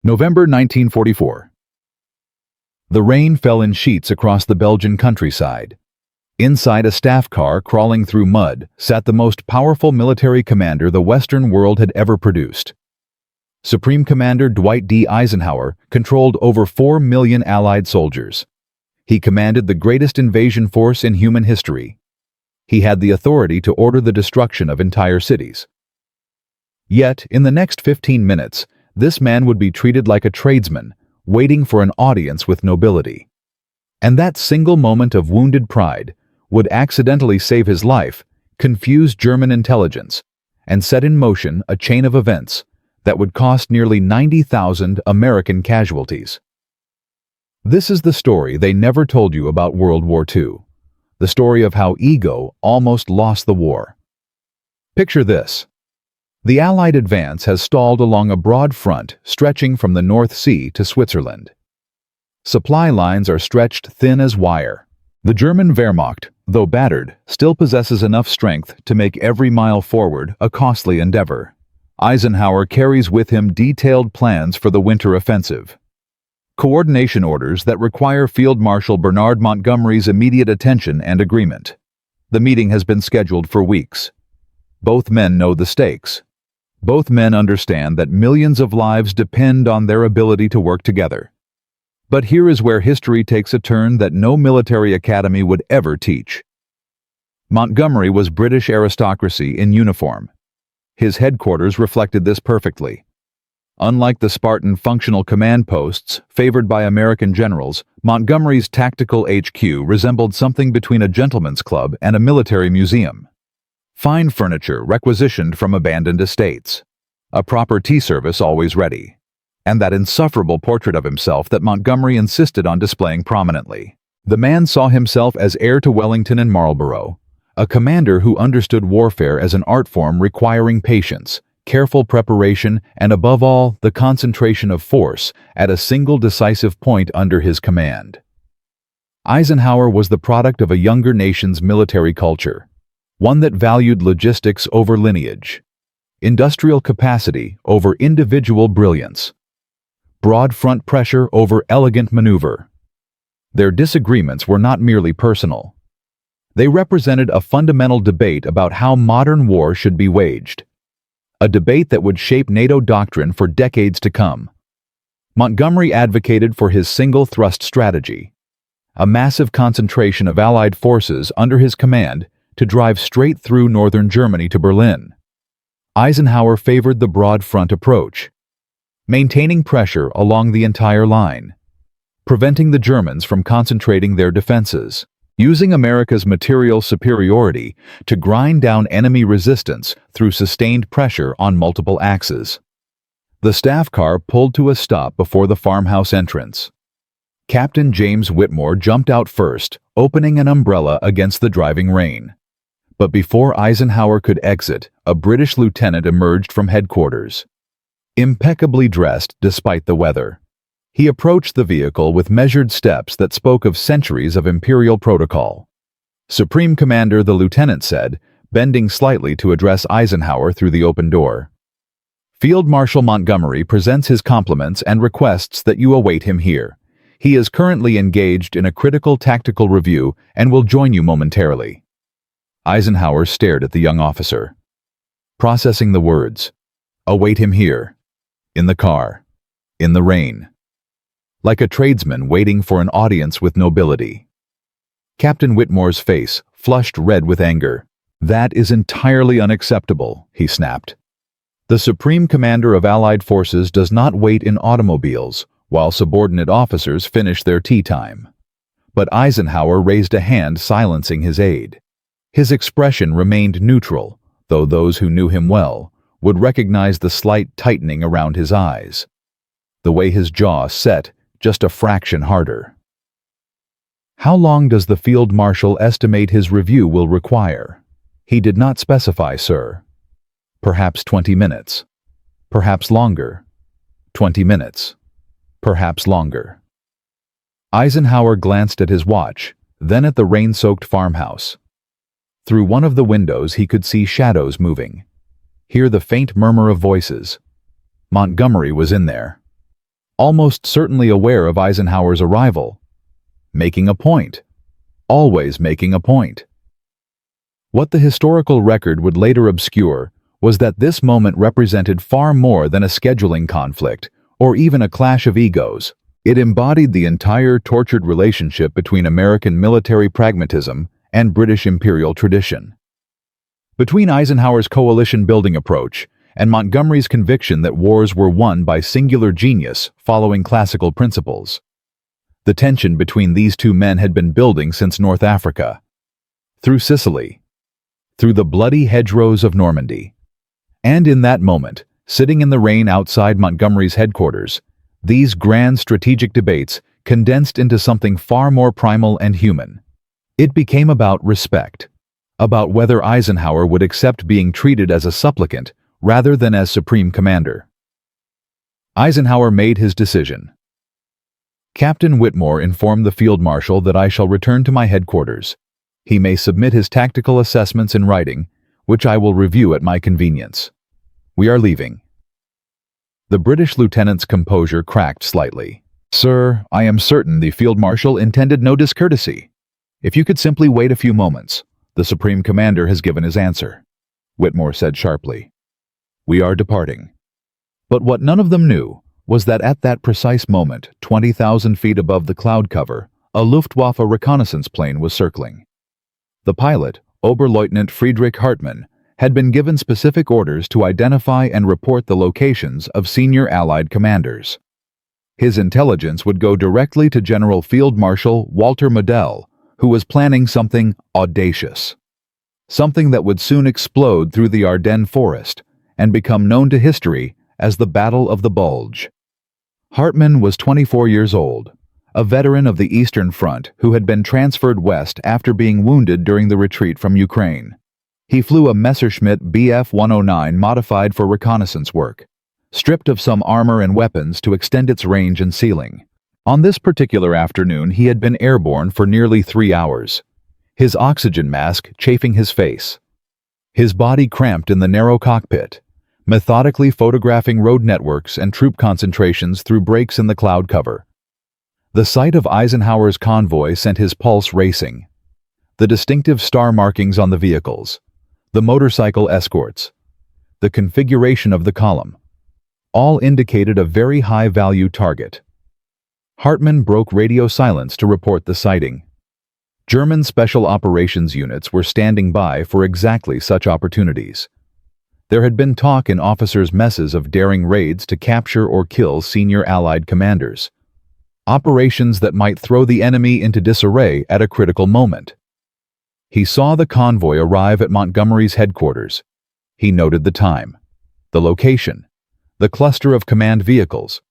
November 1944. The rain fell in sheets across the Belgian countryside. Inside a staff car crawling through mud sat the most powerful military commander the Western world had ever produced. Supreme Commander Dwight D. Eisenhower controlled over 4 million Allied soldiers. He commanded the greatest invasion force in human history. He had the authority to order the destruction of entire cities. Yet, in the next 15 minutes, this man would be treated like a tradesman, waiting for an audience with nobility. And that single moment of wounded pride would accidentally save his life, confuse German intelligence, and set in motion a chain of events that would cost nearly 90,000 American casualties. This is the story they never told you about World War II, the story of how ego almost lost the war. Picture this. The Allied advance has stalled along a broad front stretching from the North Sea to Switzerland. Supply lines are stretched thin as wire. The German Wehrmacht, though battered, still possesses enough strength to make every mile forward a costly endeavor. Eisenhower carries with him detailed plans for the winter offensive. Coordination orders that require Field Marshal Bernard Montgomery's immediate attention and agreement. The meeting has been scheduled for weeks. Both men know the stakes. Both men understand that millions of lives depend on their ability to work together. But here is where history takes a turn that no military academy would ever teach. Montgomery was British aristocracy in uniform. His headquarters reflected this perfectly. Unlike the Spartan functional command posts favored by American generals, Montgomery's tactical HQ resembled something between a gentleman's club and a military museum. Fine furniture requisitioned from abandoned estates. A proper tea service always ready. And that insufferable portrait of himself that Montgomery insisted on displaying prominently. The man saw himself as heir to Wellington and Marlborough, a commander who understood warfare as an art form requiring patience, careful preparation, and above all, the concentration of force at a single decisive point under his command. Eisenhower was the product of a younger nation's military culture, one that valued logistics over lineage, industrial capacity over individual brilliance, broad front pressure over elegant maneuver. Their disagreements were not merely personal. They represented a fundamental debate about how modern war should be waged, a debate that would shape NATO doctrine for decades to come. Montgomery advocated for his single-thrust strategy, a massive concentration of Allied forces under his command to drive straight through northern Germany to Berlin. Eisenhower favored the broad front approach, maintaining pressure along the entire line, preventing the Germans from concentrating their defenses, using America's material superiority to grind down enemy resistance through sustained pressure on multiple axes. The staff car pulled to a stop before the farmhouse entrance. Captain James Whitmore jumped out first, opening an umbrella against the driving rain. But before Eisenhower could exit, a British lieutenant emerged from headquarters. Impeccably dressed despite the weather, he approached the vehicle with measured steps that spoke of centuries of imperial protocol. "Supreme Commander," the lieutenant said, bending slightly to address Eisenhower through the open door. "Field Marshal Montgomery presents his compliments and requests that you await him here. He is currently engaged in a critical tactical review and will join you momentarily." Eisenhower stared at the young officer, processing the words. Await him here, in the car, in the rain, like a tradesman waiting for an audience with nobility. Captain Whitmore's face flushed red with anger. "That is entirely unacceptable," he snapped. "The Supreme Commander of Allied forces does not wait in automobiles while subordinate officers finish their tea time." But Eisenhower raised a hand, silencing his aide. His expression remained neutral, though those who knew him well would recognize the slight tightening around his eyes, the way his jaw set just a fraction harder. "How long does the Field Marshal estimate his review will require?" "He did not specify, sir." "Perhaps 20 minutes. Perhaps longer. 20 minutes. Perhaps longer." Eisenhower glanced at his watch, then at the rain-soaked farmhouse. Through one of the windows he could see shadows moving, hear the faint murmur of voices. Montgomery was in there. almost certainly aware of Eisenhower's arrival. Making a point. Always making a point. What the historical record would later obscure was that this moment represented far more than a scheduling conflict, or even a clash of egos. It embodied the entire tortured relationship between American military pragmatism and British imperial tradition. Between Eisenhower's coalition-building approach and Montgomery's conviction that wars were won by singular genius following classical principles. The tension between these two men had been building since North Africa, through Sicily, through the bloody hedgerows of Normandy. And in that moment, sitting in the rain outside Montgomery's headquarters, these grand strategic debates condensed into something far more primal and human. It became about respect, about whether Eisenhower would accept being treated as a supplicant rather than as Supreme Commander. Eisenhower made his decision. Captain Whitmore informed the Field Marshal that I shall return to my headquarters. He may submit his tactical assessments in writing, which I will review at my convenience. We are leaving. The British lieutenant's composure cracked slightly. Sir, I am certain the Field Marshal intended no discourtesy. If you could simply wait a few moments, the Supreme Commander has given his answer, Whitmore said sharply. We are departing. But what none of them knew was that at that precise moment, 20,000 feet above the cloud cover, a Luftwaffe reconnaissance plane was circling. The pilot, Oberleutnant Friedrich Hartmann, had been given specific orders to identify and report the locations of senior Allied commanders. His intelligence would go directly to General Field Marshal Walter Model, who was planning something audacious. Something that would soon explode through the Ardennes forest and become known to history as the Battle of the Bulge. Hartmann was 24 years old, a veteran of the Eastern Front who had been transferred west after being wounded during the retreat from Ukraine. He flew a Messerschmitt Bf-109 modified for reconnaissance work, stripped of some armor and weapons to extend its range and ceiling. On this particular afternoon, he had been airborne for nearly 3 hours, his oxygen mask chafing his face, his body cramped in the narrow cockpit, methodically photographing road networks and troop concentrations through breaks in the cloud cover. The sight of Eisenhower's convoy sent his pulse racing. The distinctive star markings on the vehicles, the motorcycle escorts, the configuration of the column, all indicated a very high-value target. Hartmann broke radio silence to report the sighting. German special operations units were standing by for exactly such opportunities. There had been talk in officers' messes of daring raids to capture or kill senior Allied commanders. Operations that might throw the enemy into disarray at a critical moment. He saw the convoy arrive at Montgomery's headquarters. He noted the time, the location, the cluster of command vehicles.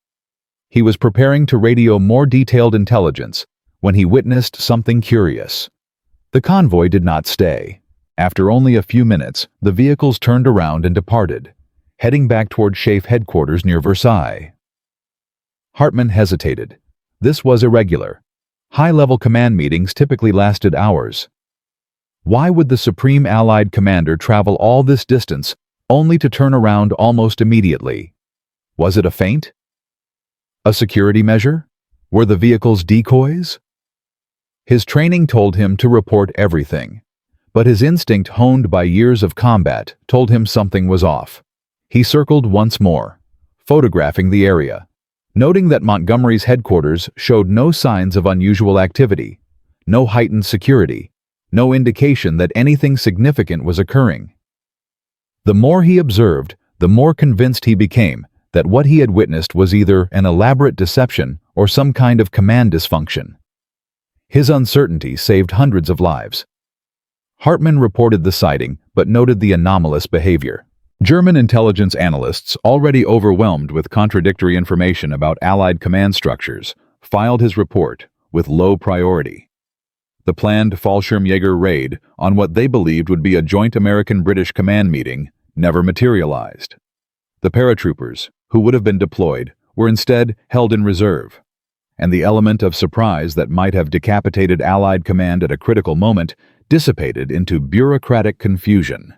He was preparing to radio more detailed intelligence when he witnessed something curious. The convoy did not stay. After only a few minutes, the vehicles turned around and departed, heading back toward SHAEF headquarters near Versailles. Hartmann hesitated. This was irregular. High-level command meetings typically lasted hours. Why would the Supreme Allied Commander travel all this distance only to turn around almost immediately? Was it a feint? A security measure? Were the vehicles decoys? His training told him to report everything, but his instinct, honed by years of combat, told him something was off. He circled once more, photographing the area, noting that Montgomery's headquarters showed no signs of unusual activity, no heightened security, no indication that anything significant was occurring. The more he observed, the more convinced he became that what he had witnessed was either an elaborate deception or some kind of command dysfunction. His uncertainty saved hundreds of lives. Hartmann reported the sighting, but noted the anomalous behavior. German intelligence analysts, already overwhelmed with contradictory information about Allied command structures, filed his report with low priority. The planned Fallschirmjäger raid on what they believed would be a joint American-British command meeting never materialized. The paratroopers, who would have been deployed, were instead held in reserve, and the element of surprise that might have decapitated Allied command at a critical moment dissipated into bureaucratic confusion.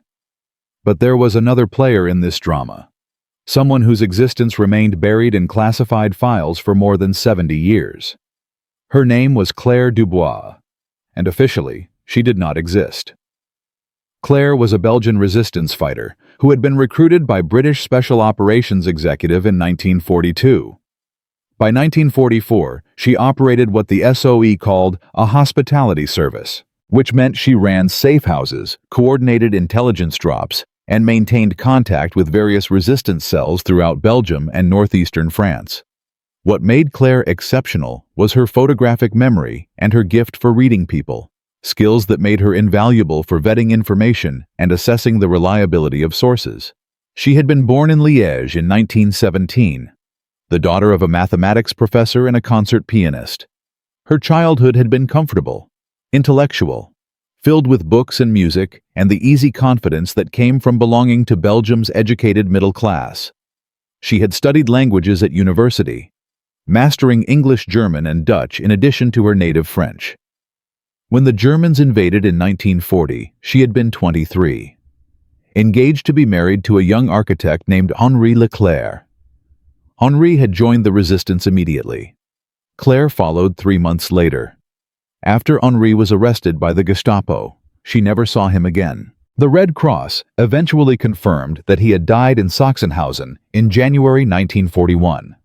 But there was another player in this drama. someone whose existence remained buried in classified files for more than 70 years. Her name was Claire Dubois, and officially, she did not exist. Claire was a Belgian resistance fighter who had been recruited by British Special Operations Executive in 1942. By 1944, she operated what the SOE called a hospitality service, which meant she ran safe houses, coordinated intelligence drops, and maintained contact with various resistance cells throughout Belgium and northeastern France. What made Claire exceptional was her photographic memory and her gift for reading people, skills that made her invaluable for vetting information and assessing the reliability of sources. She had been born in Liège in 1917, the daughter of a mathematics professor and a concert pianist. Her childhood had been comfortable, intellectual, filled with books and music and the easy confidence that came from belonging to Belgium's educated middle class. She had studied languages at university, mastering English, German, and Dutch in addition to her native French. When the Germans invaded in 1940, she had been 23, engaged to be married to a young architect named Henri Leclerc. Henri had joined the resistance immediately. Claire followed 3 months later. After Henri was arrested by the Gestapo, she never saw him again. The Red Cross eventually confirmed that he had died in Sachsenhausen in January 1941.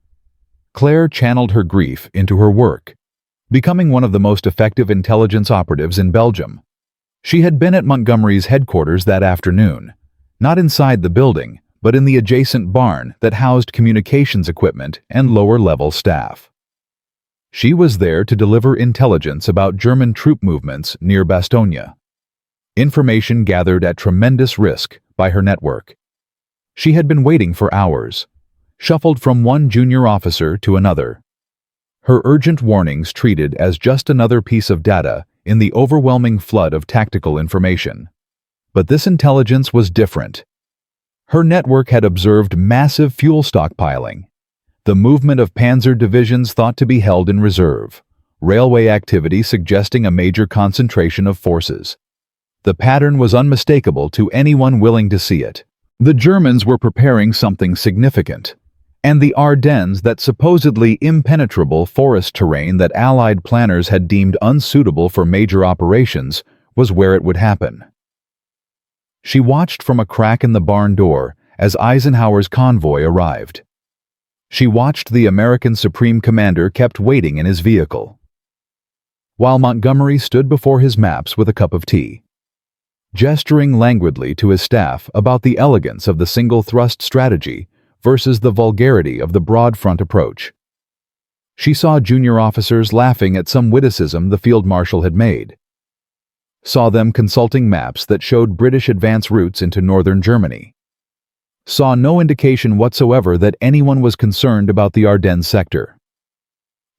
Claire channeled her grief into her work, becoming one of the most effective intelligence operatives in Belgium. She had been at Montgomery's headquarters that afternoon, not inside the building, but in the adjacent barn that housed communications equipment and lower-level staff. She was there to deliver intelligence about German troop movements near Bastogne, information gathered at tremendous risk by her network. She had been waiting for hours, shuffled from one junior officer to another, her urgent warnings treated as just another piece of data in the overwhelming flood of tactical information. But this intelligence was different. Her network had observed massive fuel stockpiling, the movement of panzer divisions thought to be held in reserve, railway activity suggesting a major concentration of forces. The pattern was unmistakable to anyone willing to see it. The Germans were preparing something significant, and the Ardennes, that supposedly impenetrable forest terrain that Allied planners had deemed unsuitable for major operations, was where it would happen. She watched from a crack in the barn door as Eisenhower's convoy arrived. She watched the American Supreme Commander kept waiting in his vehicle, while Montgomery stood before his maps with a cup of tea, gesturing languidly to his staff about the elegance of the single-thrust strategy versus the vulgarity of the broad front approach. She saw junior officers laughing at some witticism the Field Marshal had made, saw them consulting maps that showed British advance routes into northern Germany, saw no indication whatsoever that anyone was concerned about the Ardennes sector.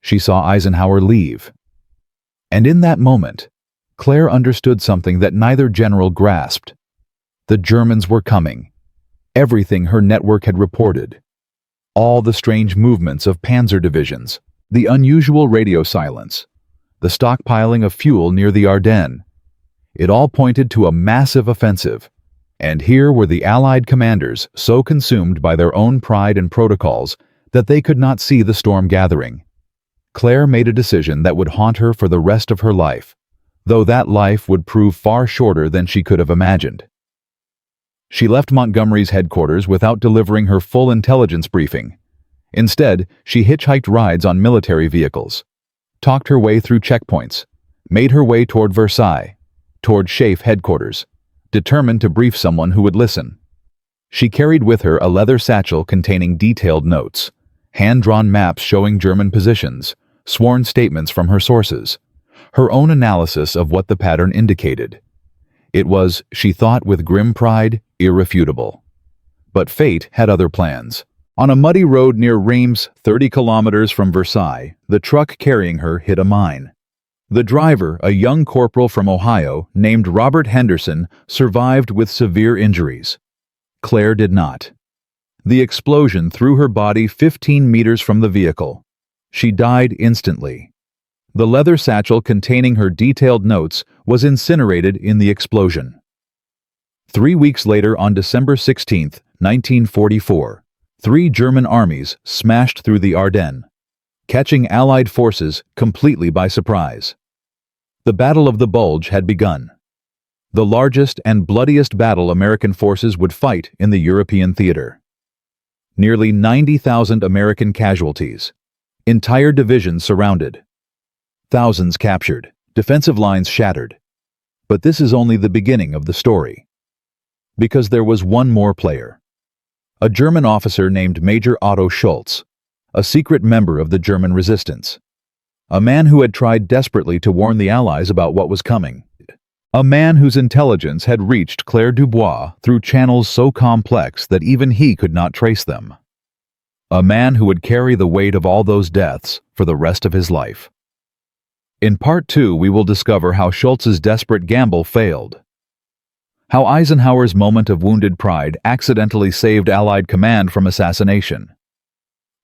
She saw Eisenhower leave. And in that moment, Claire understood something that neither general grasped. The Germans were coming. Everything her network had reported. All the strange movements of panzer divisions, the unusual radio silence, the stockpiling of fuel near the Ardennes. It all pointed to a massive offensive. And here were the Allied commanders so consumed by their own pride and protocols that they could not see the storm gathering. Claire made a decision that would haunt her for the rest of her life, though that life would prove far shorter than she could have imagined. She left Montgomery's headquarters without delivering her full intelligence briefing. Instead, she hitchhiked rides on military vehicles, talked her way through checkpoints, made her way toward Versailles, toward SHAEF headquarters, determined to brief someone who would listen. She carried with her a leather satchel containing detailed notes, hand-drawn maps showing German positions, sworn statements from her sources, her own analysis of what the pattern indicated. It was, she thought with grim pride, irrefutable. But fate had other plans. On a muddy road near Reims, 30 kilometers from Versailles, the truck carrying her hit a mine. The driver, a young corporal from Ohio named Robert Henderson, survived with severe injuries. Claire did not. The explosion threw her body 15 meters from the vehicle. She died instantly. The leather satchel containing her detailed notes was incinerated in the explosion. 3 weeks later, on December 16, 1944, 3 German armies smashed through the Ardennes, catching Allied forces completely by surprise. The Battle of the Bulge had begun, the largest and bloodiest battle American forces would fight in the European theater. Nearly 90,000 American casualties, entire divisions surrounded, thousands captured, defensive lines shattered. But this is only the beginning of the story. Because there was one more player. A German officer named Major Otto Schultz, a secret member of the German resistance. A man who had tried desperately to warn the Allies about what was coming. A man whose intelligence had reached Claire Dubois through channels so complex that even he could not trace them. A man who would carry the weight of all those deaths for the rest of his life. In Part 2, we will discover how Schultz's desperate gamble failed. How Eisenhower's moment of wounded pride accidentally saved Allied command from assassination.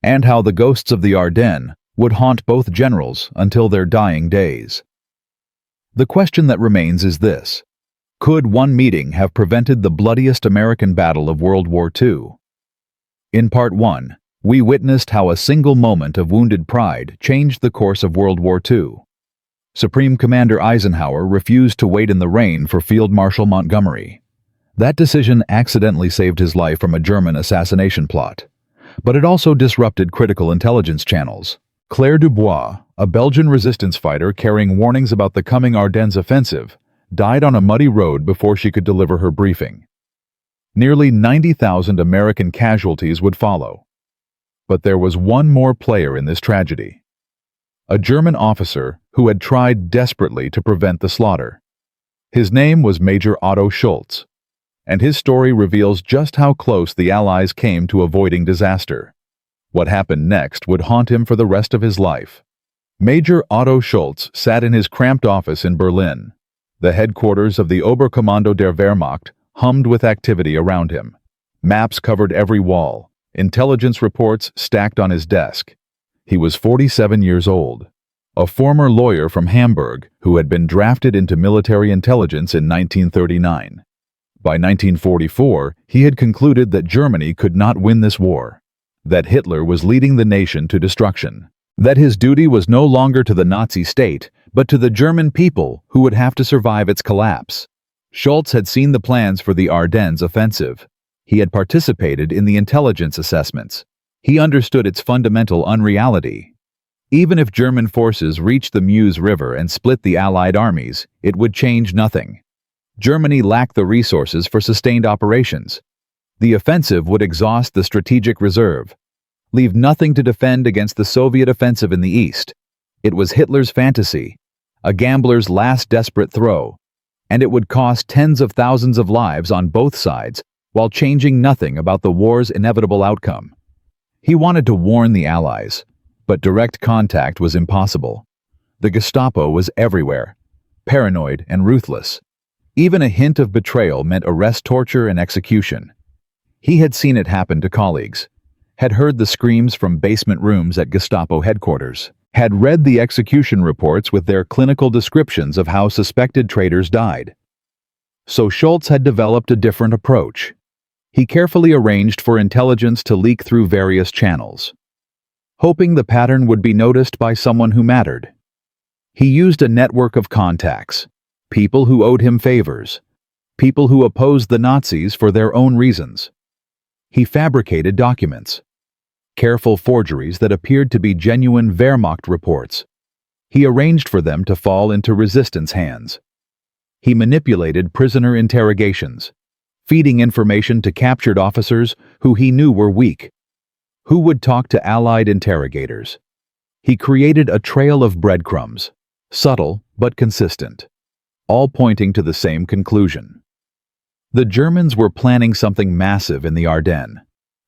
And how the ghosts of the Ardennes would haunt both generals until their dying days. The question that remains is this: could one meeting have prevented the bloodiest American battle of World War II? In Part 1, we witnessed how a single moment of wounded pride changed the course of World War II. Supreme Commander Eisenhower refused to wait in the rain for Field Marshal Montgomery. That decision accidentally saved his life from a German assassination plot. But it also disrupted critical intelligence channels. Claire Dubois, a Belgian resistance fighter carrying warnings about the coming Ardennes offensive, died on a muddy road before she could deliver her briefing. Nearly 90,000 American casualties would follow. But there was one more player in this tragedy. A German officer who had tried desperately to prevent the slaughter. His name was Major Otto Schultz, and his story reveals just how close the Allies came to avoiding disaster. What happened next would haunt him for the rest of his life. Major Otto Schultz sat in his cramped office in Berlin. The headquarters of the Oberkommando der Wehrmacht hummed with activity around him. Maps covered every wall, intelligence reports stacked on his desk. He was 47 years old, a former lawyer from Hamburg who had been drafted into military intelligence in 1939. By 1944, he had concluded that Germany could not win this war, that Hitler was leading the nation to destruction, that his duty was no longer to the Nazi state, but to the German people who would have to survive its collapse. Schultz had seen the plans for the Ardennes offensive. He had participated in the intelligence assessments. He understood its fundamental unreality. Even if German forces reached the Meuse River and split the Allied armies, it would change nothing. Germany lacked the resources for sustained operations. The offensive would exhaust the strategic reserve, leave nothing to defend against the Soviet offensive in the east. It was Hitler's fantasy, a gambler's last desperate throw, and it would cost tens of thousands of lives on both sides while changing nothing about the war's inevitable outcome. He wanted to warn the Allies, but direct contact was impossible. The Gestapo was everywhere, paranoid and ruthless. Even a hint of betrayal meant arrest, torture, and execution. He had seen it happen to colleagues, had heard the screams from basement rooms at Gestapo headquarters, had read the execution reports with their clinical descriptions of how suspected traitors died. So Schultz had developed a different approach. He carefully arranged for intelligence to leak through various channels, hoping the pattern would be noticed by someone who mattered. He used a network of contacts, people who owed him favors, people who opposed the Nazis for their own reasons. He fabricated documents, careful forgeries that appeared to be genuine Wehrmacht reports. He arranged for them to fall into resistance hands. He manipulated prisoner interrogations, feeding information to captured officers who he knew were weak, who would talk to Allied interrogators. He created a trail of breadcrumbs, subtle but consistent, all pointing to the same conclusion. The Germans were planning something massive in the Ardennes.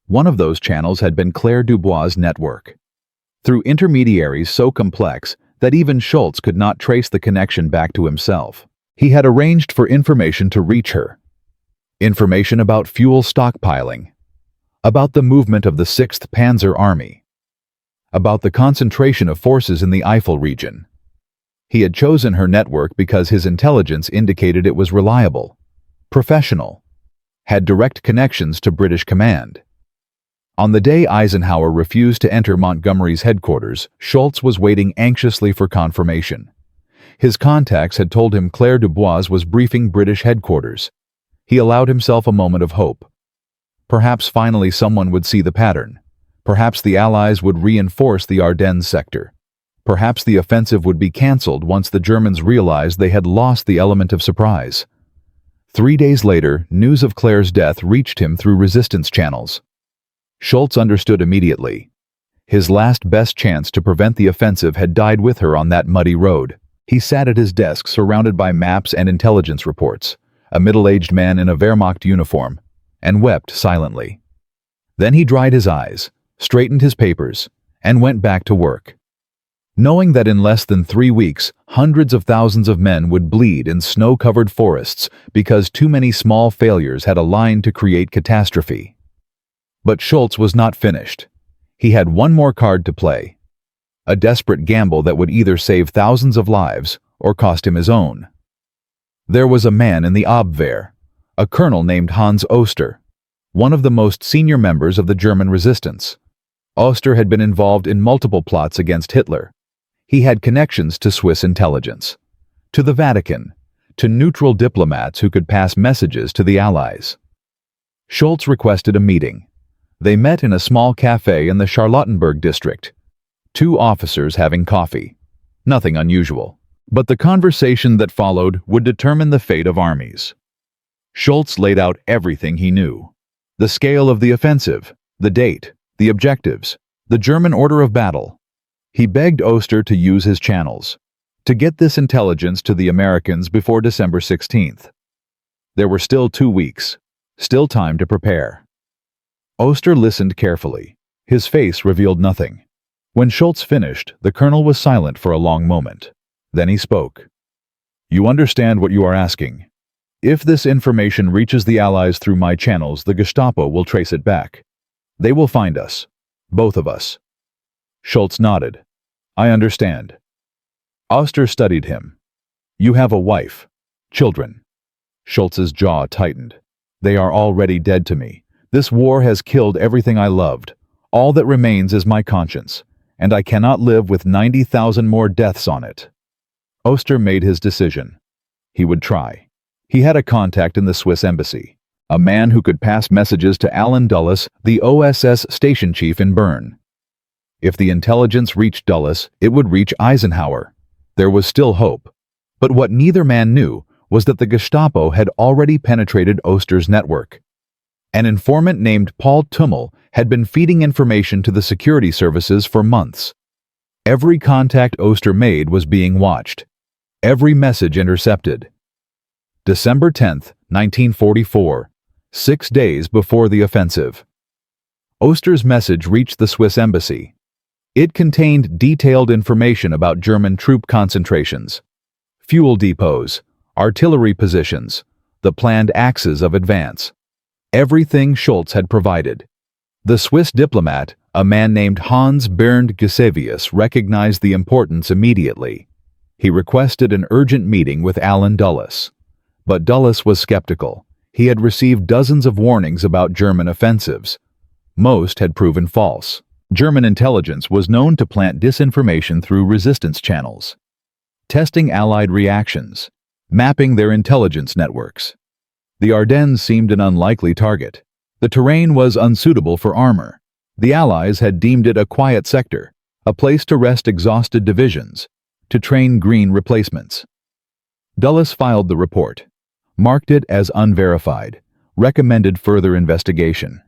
One of those channels had been Claire Dubois' network. Through intermediaries so complex that even Schultz could not trace the connection back to himself, he had arranged for information to reach her. Information about fuel stockpiling, about the movement of the 6th Panzer Army, about the concentration of forces in the Eifel region. He had chosen her network because his intelligence indicated it was reliable, professional, had direct connections to British command. On the day Eisenhower refused to enter Montgomery's headquarters, Schultz was waiting anxiously for confirmation. His contacts had told him Claire Dubois was briefing British headquarters. He allowed himself a moment of hope. Perhaps finally someone would see the pattern. Perhaps the Allies would reinforce the Ardennes sector. Perhaps the offensive would be cancelled once the Germans realized they had lost the element of surprise. 3 days later, news of Claire's death reached him through resistance channels. Schultz understood immediately. His last best chance to prevent the offensive had died with her on that muddy road. He sat at his desk surrounded by maps and intelligence reports, a middle-aged man in a Wehrmacht uniform, and wept silently. Then he dried his eyes, straightened his papers, and went back to work. Knowing that in less than 3 weeks, hundreds of thousands of men would bleed in snow-covered forests because too many small failures had aligned to create catastrophe. But Schultz was not finished. He had one more card to play. A desperate gamble that would either save thousands of lives or cost him his own. There was a man in the Abwehr, a colonel named Hans Oster, one of the most senior members of the German resistance. Oster had been involved in multiple plots against Hitler. He had connections to Swiss intelligence, to the Vatican, to neutral diplomats who could pass messages to the Allies. Schultz requested a meeting. They met in a small cafe in the Charlottenburg district, 2 officers having coffee. Nothing unusual. But the conversation that followed would determine the fate of armies. Schultz laid out everything he knew. The scale of the offensive, the date, the objectives, the German order of battle. He begged Oster to use his channels, to get this intelligence to the Americans before December 16th. There were still 2 weeks, still time to prepare. Oster listened carefully. His face revealed nothing. When Schultz finished, the colonel was silent for a long moment. Then he spoke. "You understand what you are asking. If this information reaches the Allies through my channels, the Gestapo will trace it back. They will find us. Both of us." Schultz nodded. "I understand." Oster studied him. "You have a wife, children." Schultz's jaw tightened. "They are already dead to me. This war has killed everything I loved. All that remains is my conscience, and I cannot live with 90,000 more deaths on it." Oster made his decision. He would try. He had a contact in the Swiss embassy, a man who could pass messages to Alan Dulles, the OSS station chief in Bern. If the intelligence reached Dulles, it would reach Eisenhower. There was still hope. But what neither man knew was that the Gestapo had already penetrated Oster's network. An informant named Paul Tummel had been feeding information to the security services for months. Every contact Oster made was being watched. Every message intercepted. December 10th, 1944, 6 days before the offensive. Oster's message reached the Swiss embassy. It contained detailed information about German troop concentrations, fuel depots, artillery positions, the planned axes of advance. Everything Schultz had provided. The Swiss diplomat, a man named Hans Bernd Gisevius, recognized the importance immediately. He requested an urgent meeting with Alan Dulles. But Dulles was skeptical. He had received dozens of warnings about German offensives. Most had proven false. German intelligence was known to plant disinformation through resistance channels, testing Allied reactions, mapping their intelligence networks. The Ardennes seemed an unlikely target. The terrain was unsuitable for armor. The Allies had deemed it a quiet sector, a place to rest exhausted divisions, to train green replacements. Dulles filed the report, marked it as unverified, recommended further investigation.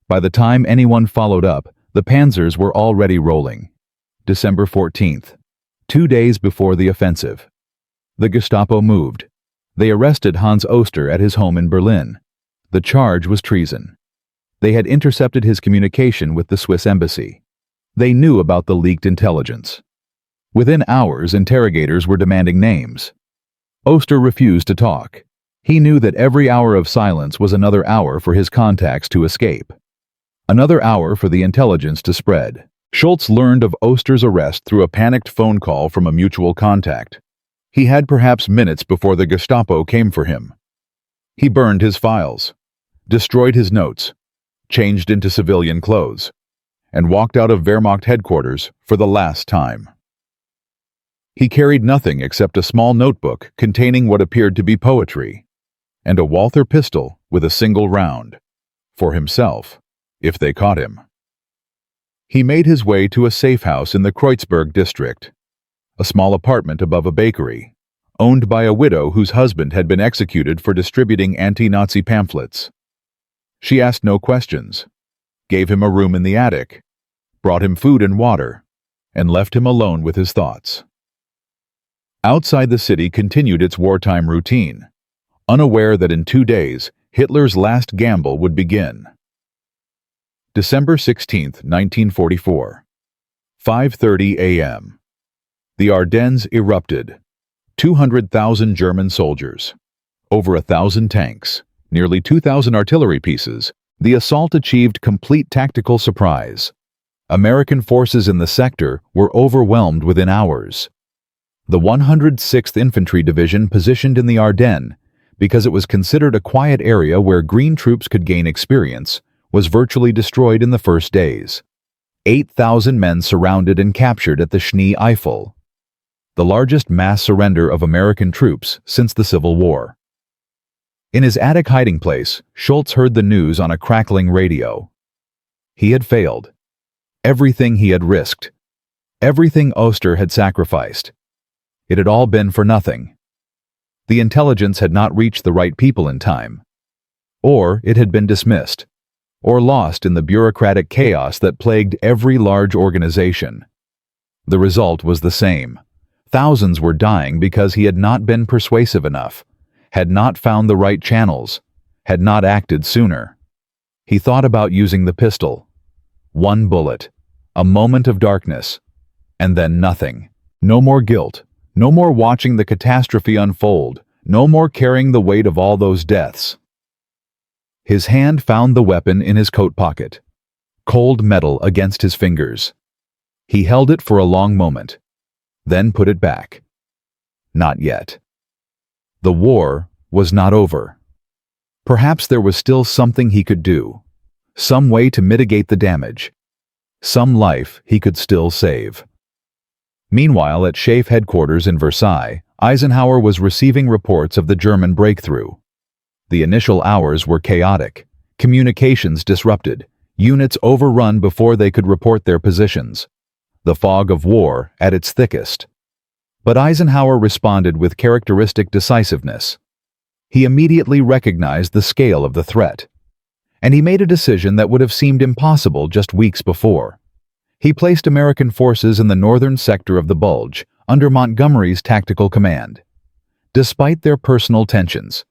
By the time anyone followed up, the panzers were already rolling. December 14th, 2 days before the offensive. The Gestapo moved. They arrested Hans Oster at his home in Berlin. The charge was treason. They had intercepted his communication with the Swiss embassy. They knew about the leaked intelligence. Within hours, interrogators were demanding names. Oster refused to talk. He knew that every hour of silence was another hour for his contacts to escape. Another hour for the intelligence to spread. Schultz learned of Oster's arrest through a panicked phone call from a mutual contact. He had perhaps minutes before the Gestapo came for him. He burned his files, destroyed his notes, changed into civilian clothes, and walked out of Wehrmacht headquarters for the last time. He carried nothing except a small notebook containing what appeared to be poetry, and a Walther pistol with a single round, for himself, if they caught him. He made his way to a safe house in the Kreuzberg district, a small apartment above a bakery, owned by a widow whose husband had been executed for distributing anti-Nazi pamphlets. She asked no questions, gave him a room in the attic, brought him food and water, and left him alone with his thoughts. Outside the city continued its wartime routine, unaware that in 2 days Hitler's last gamble would begin. December 16, 1944. 5:30 a.m. The Ardennes erupted. 200,000 German soldiers, over 1,000 tanks, nearly 2,000 artillery pieces. The assault achieved complete tactical surprise. American forces in the sector were overwhelmed within hours. The 106th Infantry Division positioned in the Ardennes, because it was considered a quiet area where green troops could gain experience, was virtually destroyed in the first days. 8,000 men surrounded and captured at the Schnee Eifel, the largest mass surrender of American troops since the Civil War. In his attic hiding place, Schultz heard the news on a crackling radio. He had failed. Everything he had risked. Everything Oster had sacrificed. It had all been for nothing. The intelligence had not reached the right people in time. Or it had been dismissed, or lost in the bureaucratic chaos that plagued every large organization. The result was the same. Thousands were dying because he had not been persuasive enough, had not found the right channels, had not acted sooner. He thought about using the pistol. One bullet, a moment of darkness, and then nothing. No more guilt, no more watching the catastrophe unfold, no more carrying the weight of all those deaths. His hand found the weapon in his coat pocket, cold metal against his fingers. He held it for a long moment, then put it back. Not yet. The war was not over. Perhaps there was still something he could do, some way to mitigate the damage, some life he could still save. Meanwhile, at SHAEF headquarters in Versailles, Eisenhower was receiving reports of the German breakthrough. The initial hours were chaotic, communications disrupted, units overrun before they could report their positions. The fog of war at its thickest. But Eisenhower responded with characteristic decisiveness. He immediately recognized the scale of the threat, and he made a decision that would have seemed impossible just weeks before. He placed American forces in the northern sector of the Bulge under Montgomery's tactical command. Despite their personal tensions,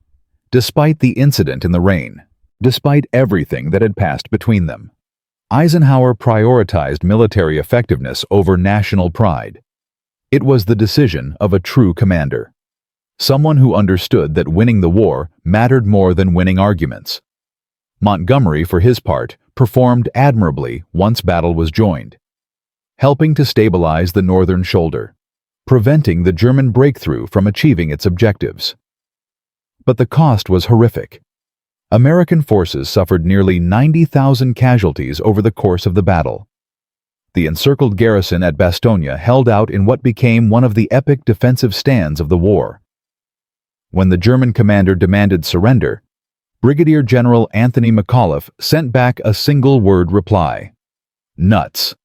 despite the incident in the rain, despite everything that had passed between them, Eisenhower prioritized military effectiveness over national pride. It was the decision of a true commander, someone who understood that winning the war mattered more than winning arguments. Montgomery, for his part, performed admirably once battle was joined, helping to stabilize the northern shoulder, preventing the German breakthrough from achieving its objectives. But the cost was horrific. American forces suffered nearly 90,000 casualties over the course of the battle. The encircled garrison at Bastogne held out in what became one of the epic defensive stands of the war. When the German commander demanded surrender, Brigadier General Anthony McAuliffe sent back a single-word reply: nuts.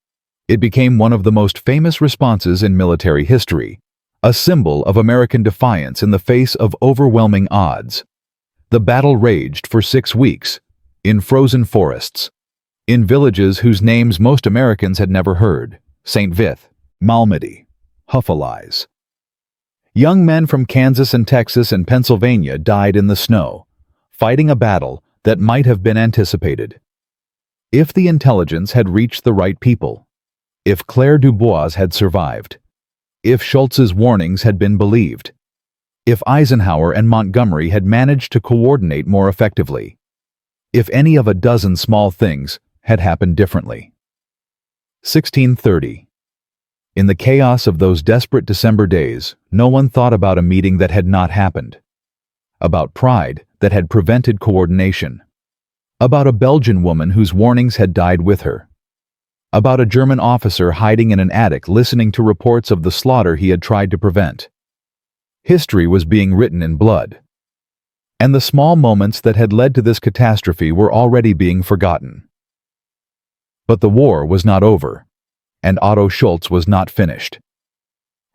It became one of the most famous responses in military history, a symbol of American defiance in the face of overwhelming odds. The battle raged for 6 weeks, in frozen forests, in villages whose names most Americans had never heard: St. Vith, Malmedy, Huffelise. Young men from Kansas and Texas and Pennsylvania died in the snow, fighting a battle that might have been anticipated. If the intelligence had reached the right people, if Claire Dubois had survived, if Schultz's warnings had been believed, if Eisenhower and Montgomery had managed to coordinate more effectively, if any of a dozen small things had happened differently. 1630. In the chaos of those desperate December days, no one thought about a meeting that had not happened, about pride that had prevented coordination, About a Belgian woman whose warnings had died with her. About a German officer hiding in an attic listening to reports of the slaughter he had tried to prevent. History was being written in blood. And the small moments that had led to this catastrophe were already being forgotten. But the war was not over, and Otto Schultz was not finished.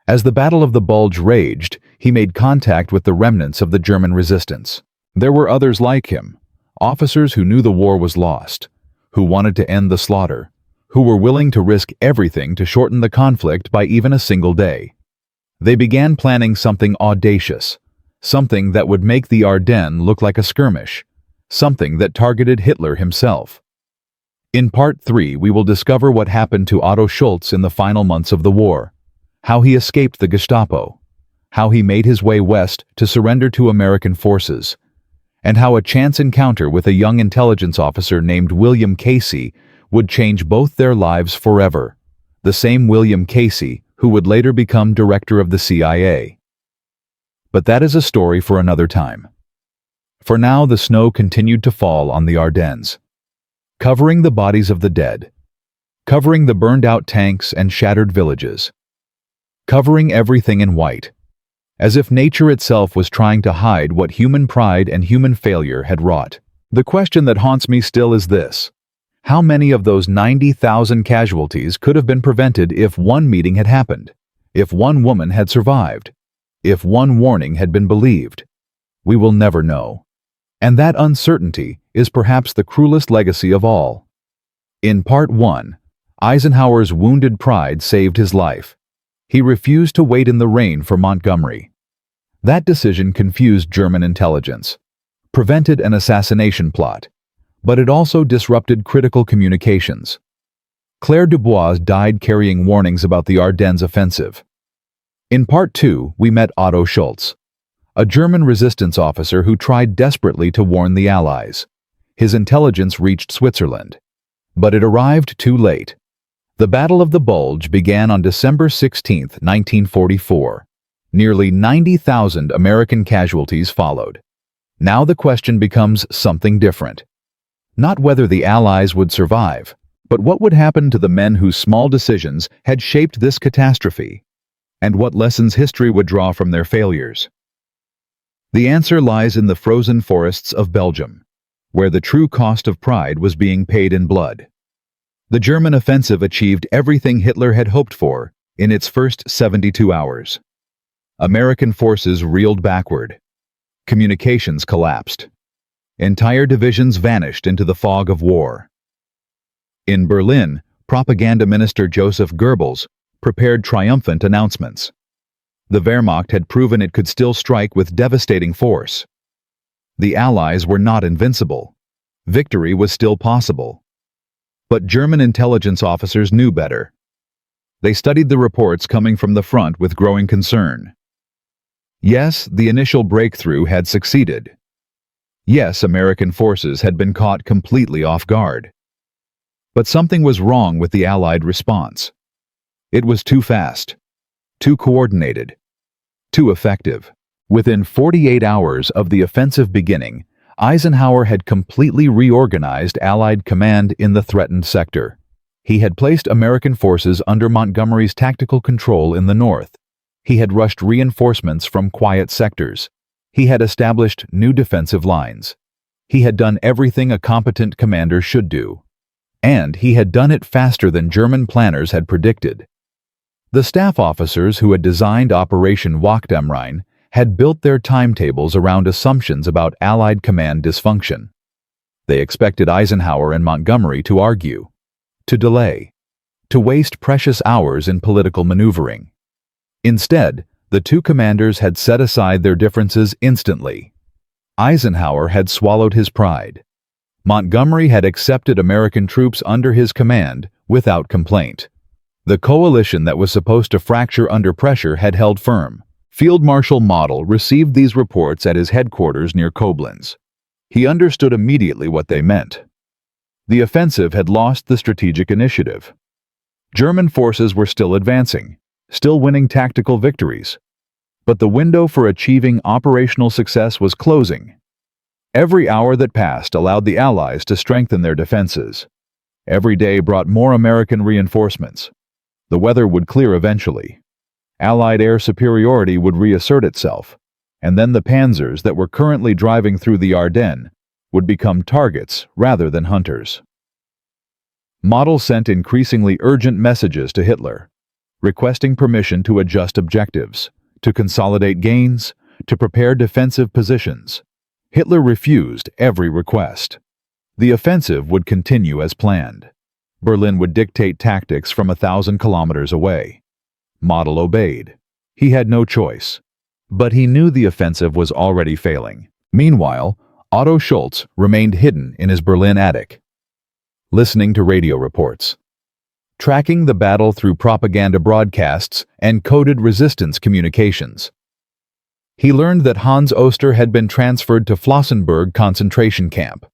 As the Battle of the Bulge raged, he made contact with the remnants of the German resistance. There were others like him, officers who knew the war was lost, who wanted to end the slaughter, who were willing to risk everything to shorten the conflict by even a single day. They began planning something audacious, something that would make the Ardennes look like a skirmish, something that targeted Hitler himself. In Part 3, we will discover what happened to Otto Schultz in the final months of the war, how he escaped the Gestapo, how he made his way west to surrender to American forces, and how a chance encounter with a young intelligence officer named William Casey would change both their lives forever, the same William Casey who would later become director of the CIA. But that is a story for another time. For now, the snow continued to fall on the Ardennes, covering the bodies of the dead, covering the burned-out tanks and shattered villages, covering everything in white, as if nature itself was trying to hide what human pride and human failure had wrought. The question that haunts me still is this: how many of those 90,000 casualties could have been prevented if one meeting had happened, if one woman had survived, if one warning had been believed? We will never know. And that uncertainty is perhaps the cruelest legacy of all. In Part 1, Eisenhower's wounded pride saved his life. He refused to wait in the rain for Montgomery. That decision confused German intelligence, prevented an assassination plot, but it also disrupted critical communications. Claire Dubois died carrying warnings about the Ardennes offensive. In Part 2, we met Otto Schultz, a German resistance officer who tried desperately to warn the Allies. His intelligence reached Switzerland, but it arrived too late. The Battle of the Bulge began on December 16, 1944. Nearly 90,000 American casualties followed. Now the question becomes something different. Not whether the Allies would survive, but what would happen to the men whose small decisions had shaped this catastrophe, and what lessons history would draw from their failures. The answer lies in the frozen forests of Belgium, where the true cost of pride was being paid in blood. The German offensive achieved everything Hitler had hoped for in its first 72 hours. American forces reeled backward. Communications collapsed. Entire divisions vanished into the fog of war. In Berlin, Propaganda Minister Joseph Goebbels prepared triumphant announcements. The Wehrmacht had proven it could still strike with devastating force. The Allies were not invincible. Victory was still possible. But German intelligence officers knew better. They studied the reports coming from the front with growing concern. Yes, the initial breakthrough had succeeded. Yes, American forces had been caught completely off guard. But something was wrong with the Allied response. It was too fast, too coordinated, too effective. Within 48 hours of the offensive beginning, Eisenhower had completely reorganized Allied command in the threatened sector. He had placed American forces under Montgomery's tactical control in the north. He had rushed reinforcements from quiet sectors. He had established new defensive lines. He had done everything a competent commander should do. And he had done it faster than German planners had predicted. The staff officers who had designed Operation Wacht am Rhein had built their timetables around assumptions about Allied command dysfunction. They expected Eisenhower and Montgomery to argue, to delay, to waste precious hours in political maneuvering. Instead, the two commanders had set aside their differences instantly. Eisenhower had swallowed his pride. Montgomery had accepted American troops under his command without complaint. The coalition that was supposed to fracture under pressure had held firm. Field Marshal Model received these reports at his headquarters near Koblenz. He understood immediately what they meant. The offensive had lost the strategic initiative. German forces were still advancing, still winning tactical victories. But the window for achieving operational success was closing. Every hour that passed allowed the Allies to strengthen their defenses. Every day brought more American reinforcements. The weather would clear eventually. Allied air superiority would reassert itself, and then the panzers that were currently driving through the Ardennes would become targets rather than hunters. Model sent increasingly urgent messages to Hitler, requesting permission to adjust objectives, to consolidate gains, to prepare defensive positions. Hitler refused every request. The offensive would continue as planned. Berlin would dictate tactics from 1,000 kilometers away. Model obeyed. He had no choice. But he knew the offensive was already failing. Meanwhile, Otto Schultz remained hidden in his Berlin attic, listening to radio reports, tracking the battle through propaganda broadcasts and coded resistance communications. He learned that Hans Oster had been transferred to Flossenburg concentration camp.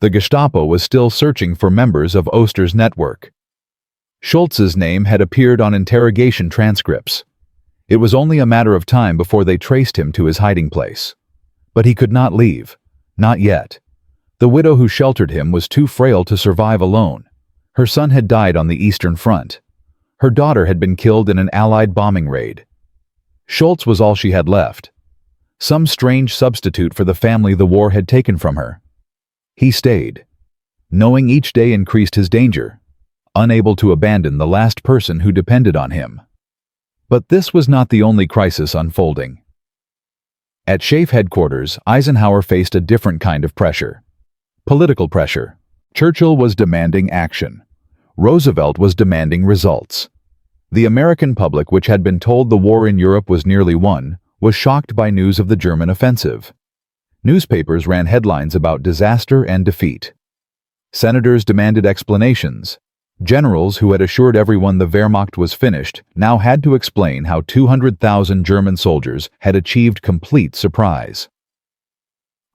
The Gestapo was still searching for members of Oster's network. Schultz's name had appeared on interrogation transcripts. It was only a matter of time before they traced him to his hiding place. But he could not leave. Not yet. The widow who sheltered him was too frail to survive alone. Her son had died on the Eastern Front. Her daughter had been killed in an Allied bombing raid. Schultz was all she had left. Some strange substitute for the family the war had taken from her. He stayed, knowing each day increased his danger, unable to abandon the last person who depended on him. But this was not the only crisis unfolding. At SHAEF headquarters, Eisenhower faced a different kind of pressure. Political pressure. Churchill was demanding action. Roosevelt was demanding results. The American public, which had been told the war in Europe was nearly won, was shocked by news of the German offensive. Newspapers ran headlines about disaster and defeat. Senators demanded explanations. Generals who had assured everyone the Wehrmacht was finished now had to explain how 200,000 German soldiers had achieved complete surprise.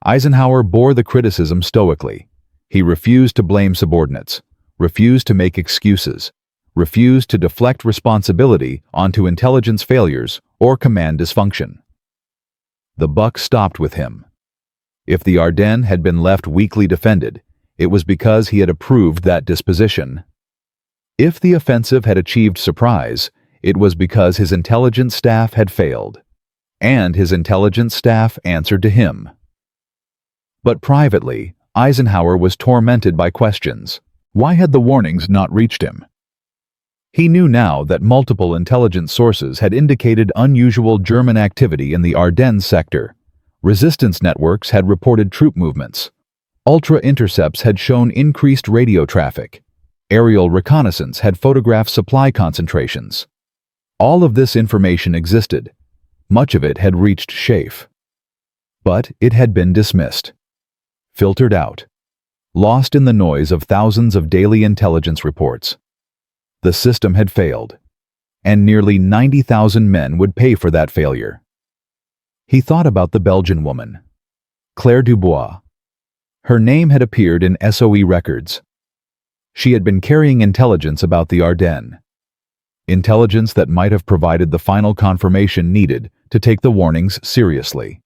Eisenhower bore the criticism stoically. He refused to blame subordinates, refused to make excuses, refused to deflect responsibility onto intelligence failures or command dysfunction. The buck stopped with him. If the Ardennes had been left weakly defended, it was because he had approved that disposition. If the offensive had achieved surprise, it was because his intelligence staff had failed, and his intelligence staff answered to him. But privately, Eisenhower was tormented by questions. Why had the warnings not reached him? He knew now that multiple intelligence sources had indicated unusual German activity in the Ardennes sector. Resistance networks had reported troop movements. Ultra-intercepts had shown increased radio traffic. Aerial reconnaissance had photographed supply concentrations. All of this information existed. Much of it had reached SHAEF. But it had been dismissed, filtered out, lost in the noise of thousands of daily intelligence reports. The system had failed, and nearly 90,000 men would pay for that failure. He thought about the Belgian woman, Claire Dubois. Her name had appeared in SOE records. She had been carrying intelligence about the Ardennes. Intelligence that might have provided the final confirmation needed to take the warnings seriously.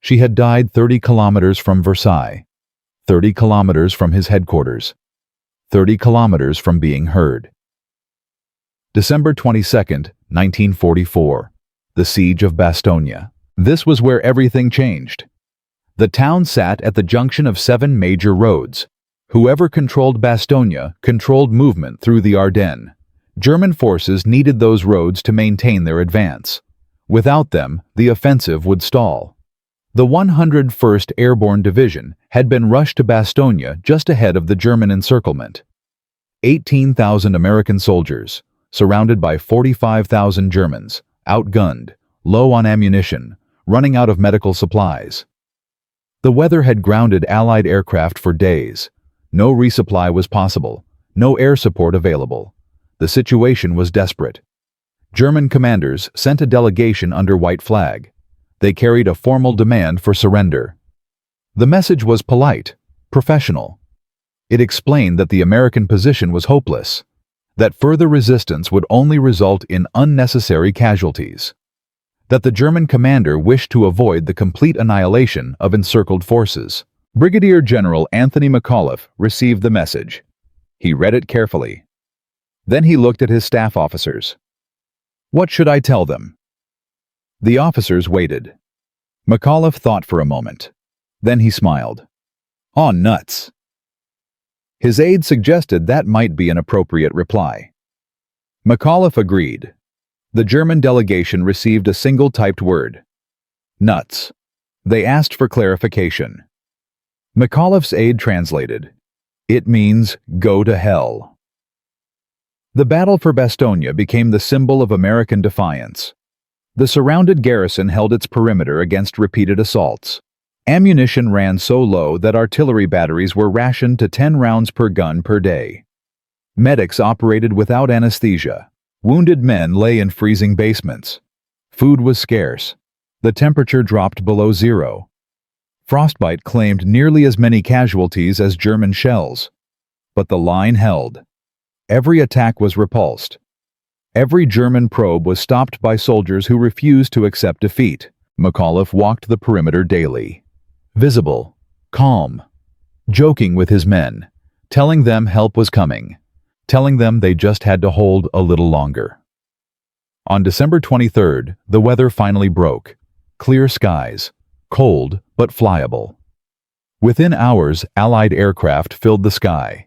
She had died 30 kilometers from Versailles, 30 kilometers from his headquarters, 30 kilometers from being heard. December 22, 1944. The Siege of Bastogne. This was where everything changed. The town sat at the junction of 7 major roads. Whoever controlled Bastogne controlled movement through the Ardennes. German forces needed those roads to maintain their advance. Without them, the offensive would stall. The 101st Airborne Division had been rushed to Bastogne just ahead of the German encirclement. 18,000 American soldiers, surrounded by 45,000 Germans, outgunned, low on ammunition, running out of medical supplies. The weather had grounded Allied aircraft for days. No resupply was possible, no air support available. The situation was desperate. German commanders sent a delegation under white flag. They carried a formal demand for surrender. The message was polite, professional. It explained that the American position was hopeless, that further resistance would only result in unnecessary casualties. that the German commander wished to avoid the complete annihilation of encircled forces. Brigadier General Anthony McAuliffe received the message. He read it carefully. Then he looked at his staff officers. What should I tell them? The officers waited. McAuliffe thought for a moment. Then he smiled. "Aw, nuts." His aide suggested that might be an appropriate reply. McAuliffe agreed. The German delegation received a single typed word. Nuts. They asked for clarification. McAuliffe's aide translated. It means, go to hell. The battle for Bastogne became the symbol of American defiance. The surrounded garrison held its perimeter against repeated assaults. Ammunition ran so low that artillery batteries were rationed to 10 rounds per gun per day. Medics operated without anesthesia. Wounded men lay in freezing basements. Food was scarce. The temperature dropped below zero. Frostbite claimed nearly as many casualties as German shells. But the line held. Every attack was repulsed. Every German probe was stopped by soldiers who refused to accept defeat. McAuliffe walked the perimeter daily. Visible, calm, joking with his men, telling them help was coming, telling them they just had to hold a little longer. On December 23rd, the weather finally broke. Clear skies, cold but flyable. Within hours, Allied aircraft filled the sky.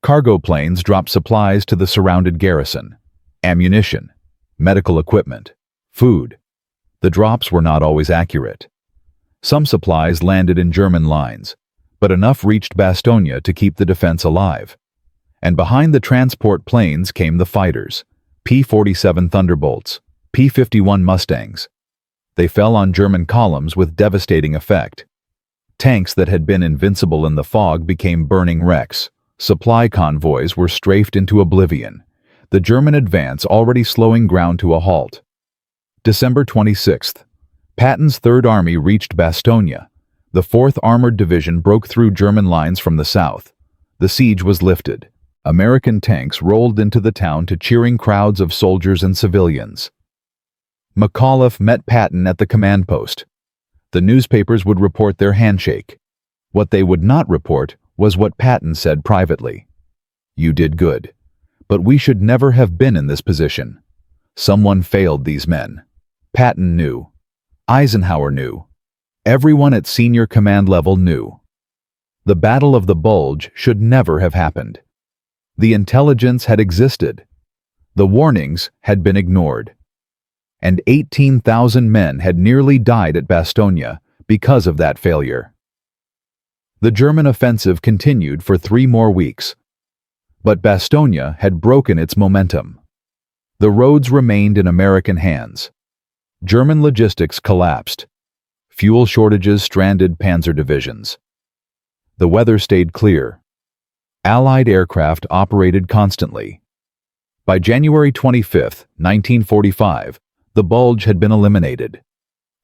Cargo planes dropped supplies to the surrounded garrison. Ammunition, medical equipment, food. The drops were not always accurate. Some supplies landed in German lines, but enough reached Bastogne to keep the defense alive. And behind the transport planes came the fighters, P-47 Thunderbolts, P-51 Mustangs. They fell on German columns with devastating effect. Tanks that had been invincible in the fog became burning wrecks. Supply convoys were strafed into oblivion, the German advance already slowing ground to a halt. December 26th. Patton's Third Army reached Bastogne. The 4th Armored Division broke through German lines from the south. The siege was lifted. American tanks rolled into the town to cheering crowds of soldiers and civilians. McAuliffe met Patton at the command post. The newspapers would report their handshake. What they would not report was what Patton said privately. You did good. But we should never have been in this position. Someone failed these men. Patton knew. Eisenhower knew. Everyone at senior command level knew. The Battle of the Bulge should never have happened. The intelligence had existed. The warnings had been ignored. And 18,000 men had nearly died at Bastogne because of that failure. The German offensive continued for 3 more weeks. But Bastogne had broken its momentum. The roads remained in American hands. German logistics collapsed. Fuel shortages stranded panzer divisions. The weather stayed clear. Allied aircraft operated constantly. By January 25, 1945, the Bulge had been eliminated.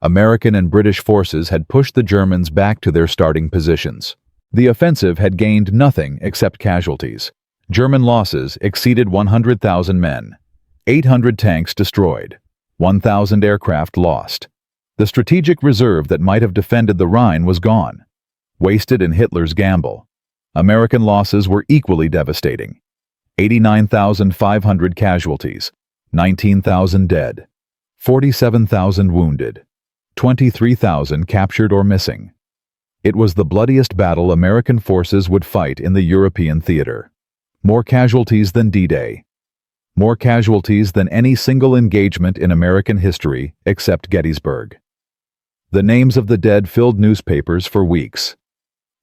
American and British forces had pushed the Germans back to their starting positions. The offensive had gained nothing except casualties. German losses exceeded 100,000 men. 800 tanks destroyed. 1,000 aircraft lost. The strategic reserve that might have defended the Rhine was gone. Wasted in Hitler's gamble. American losses were equally devastating. 89,500 casualties. 19,000 dead. 47,000 wounded. 23,000 captured or missing. It was the bloodiest battle American forces would fight in the European theater. More casualties than D-Day. More casualties than any single engagement in American history except Gettysburg. The names of the dead filled newspapers for weeks.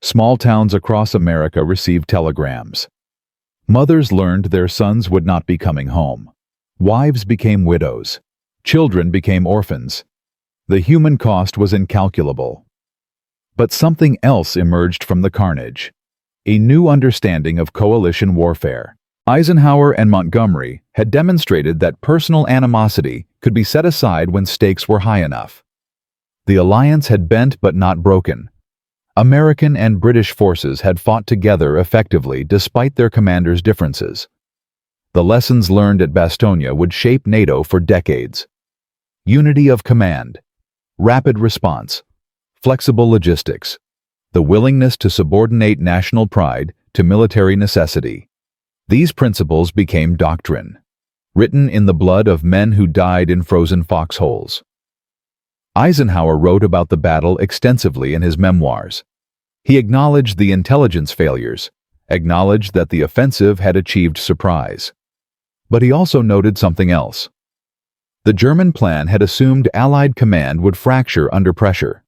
Small towns across America received telegrams. Mothers learned their sons would not be coming home. Wives became widows. Children became orphans. The human cost was incalculable. But something else emerged from the carnage. A new understanding of coalition warfare. Eisenhower and Montgomery had demonstrated that personal animosity could be set aside when stakes were high enough. The alliance had bent but not broken. American and British forces had fought together effectively despite their commanders' differences. The lessons learned at Bastogne would shape NATO for decades. unity of command, rapid response, flexible logistics, the willingness to subordinate national pride to military necessity. These principles became doctrine, written in the blood of men who died in frozen foxholes. Eisenhower wrote about the battle extensively in his memoirs. He acknowledged the intelligence failures, acknowledged that the offensive had achieved surprise. But he also noted something else. The German plan had assumed Allied command would fracture under pressure,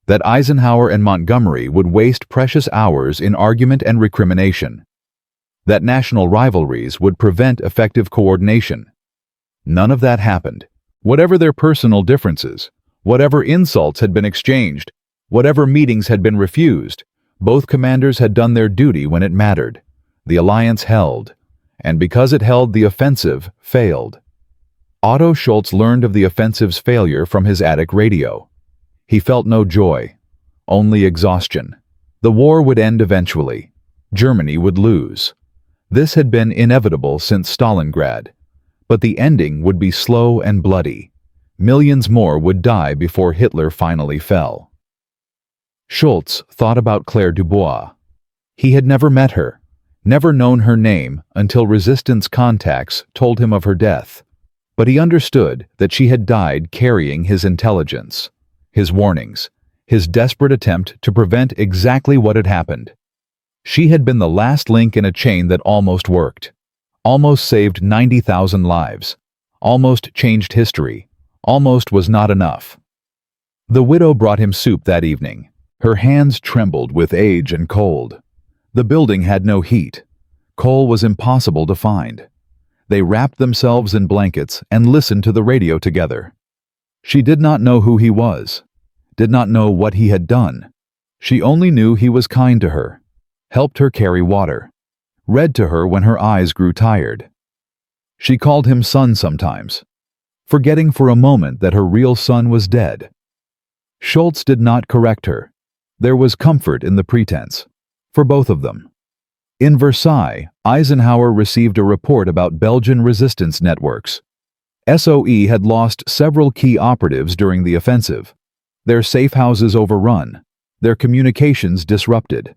that Eisenhower and Montgomery would waste precious hours in argument and recrimination, that national rivalries would prevent effective coordination. None of that happened. Whatever their personal differences, whatever insults had been exchanged, whatever meetings had been refused, both commanders had done their duty when it mattered. The alliance held, and because it held, the offensive failed. Otto Schultz learned of the offensive's failure from his attic radio. He felt no joy, only exhaustion. The war would end eventually. Germany would lose. This had been inevitable since Stalingrad, but the ending would be slow and bloody. Millions more would die before Hitler finally fell. Schultz thought about Claire Dubois. He had never met her, never known her name until resistance contacts told him of her death. But he understood that she had died carrying his intelligence, his warnings, his desperate attempt to prevent exactly what had happened. She had been the last link in a chain that almost worked, almost saved 90,000 lives, almost changed history, almost was not enough. The widow brought him soup that evening. Her hands trembled with age and cold. The building had no heat. Coal was impossible to find. They wrapped themselves in blankets and listened to the radio together. She did not know who he was, did not know what he had done. She only knew he was kind to her, helped her carry water, read to her when her eyes grew tired. She called him son sometimes, forgetting for a moment that her real son was dead. Schultz did not correct her. There was comfort in the pretense, for both of them. In Versailles, Eisenhower received a report about Belgian resistance networks. SOE had lost several key operatives during the offensive, their safe houses overrun, their communications disrupted.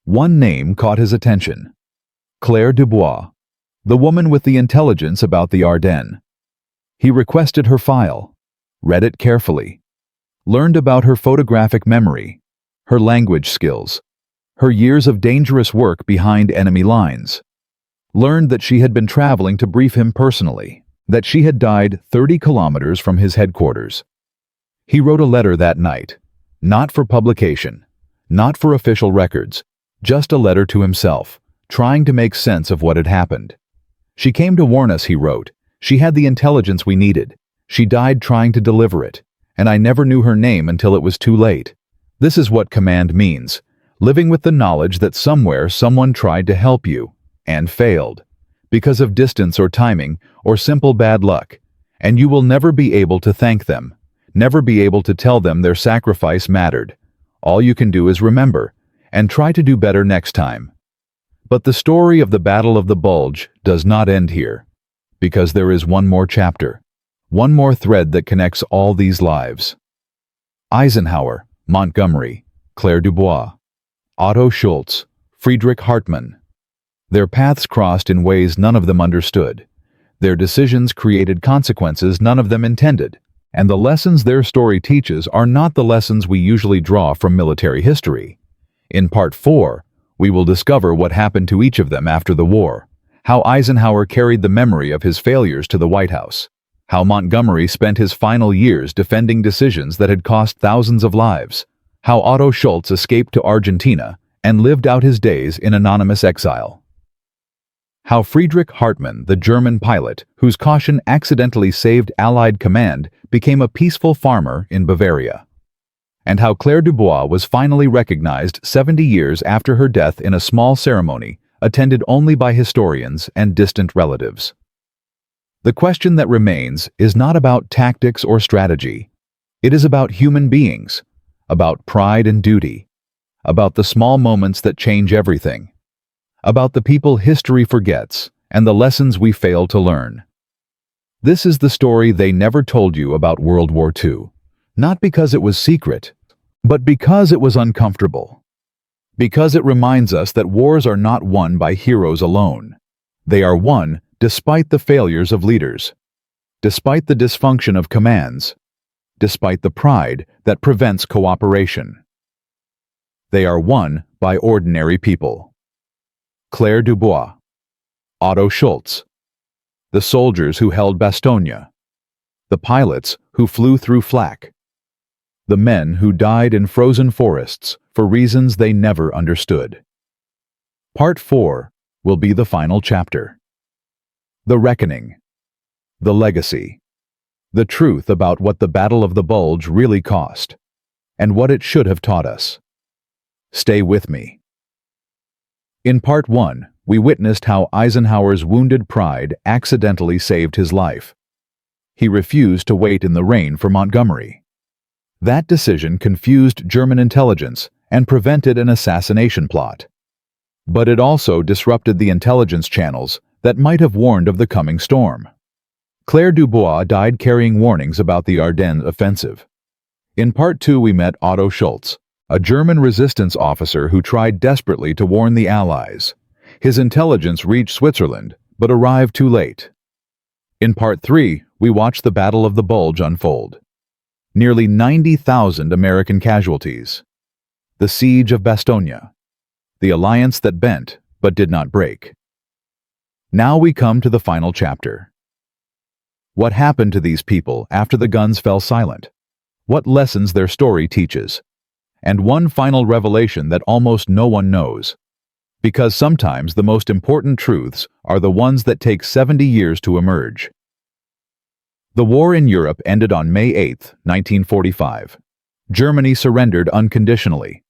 One name caught his attention: Claire Dubois, the woman with the intelligence about the Ardennes. He requested her file, read it carefully, learned about her photographic memory, her language skills, her years of dangerous work behind enemy lines, learned that she had been traveling to brief him personally, that she had died 30 kilometers from his headquarters. He wrote a letter that night, not for publication, not for official records, just a letter to himself, trying to make sense of what had happened. She came to warn us, he wrote. She had the intelligence we needed. She died trying to deliver it, and I never knew her name until it was too late. This is what command means. Living with the knowledge that somewhere someone tried to help you and failed because of distance or timing or simple bad luck, and you will never be able to thank them, never be able to tell them their sacrifice mattered. All you can do is remember and try to do better next time. But the story of the Battle of the Bulge does not end here, because there is one more chapter, one more thread that connects all these lives. Eisenhower, Montgomery, Claire Dubois, Otto Schultz, Friedrich Hartmann. Their paths crossed in ways none of them understood. Their decisions created consequences none of them intended. And the lessons their story teaches are not the lessons we usually draw from military history. In Part 4, we will discover what happened to each of them after the war, how Eisenhower carried the memory of his failures to the White House, how Montgomery spent his final years defending decisions that had cost thousands of lives, how Otto Schultz escaped to Argentina and lived out his days in anonymous exile, how Friedrich Hartmann, the German pilot whose caution accidentally saved Allied command, became a peaceful farmer in Bavaria, and how Claire Dubois was finally recognized 70 years after her death in a small ceremony attended only by historians and distant relatives. The question that remains is not about tactics or strategy. It is about human beings, about pride and duty, about the small moments that change everything, about the people history forgets and the lessons we fail to learn. This is the story they never told you about World War II. Not because it was secret, but because it was uncomfortable. Because it reminds us that wars are not won by heroes alone. They are won despite the failures of leaders, despite the dysfunction of commands, despite the pride that prevents cooperation. They are won by ordinary people. Claire Dubois, Otto Schultz, the soldiers who held Bastogne, the pilots who flew through flak, the men who died in frozen forests for reasons they never understood. Part 4 will be the final chapter. The reckoning, the legacy, the truth about what the Battle of the Bulge really cost, and what it should have taught us. Stay with me. In Part 1, we witnessed how Eisenhower's wounded pride accidentally saved his life. He refused to wait in the rain for Montgomery. That decision confused German intelligence and prevented an assassination plot. But it also disrupted the intelligence channels that might have warned of the coming storm. Claire Dubois died carrying warnings about the Ardennes offensive. In Part 2, we met Otto Schultz, a German resistance officer who tried desperately to warn the Allies. His intelligence reached Switzerland, but arrived too late. In Part 3, we watched the Battle of the Bulge unfold. Nearly 90,000 American casualties. The siege of Bastogne. The alliance that bent, but did not break. Now we come to the final chapter. What happened to these people after the guns fell silent? What lessons their story teaches? And one final revelation that almost no one knows. Because sometimes the most important truths are the ones that take 70 years to emerge. The war in Europe ended on May 8, 1945. Germany surrendered unconditionally.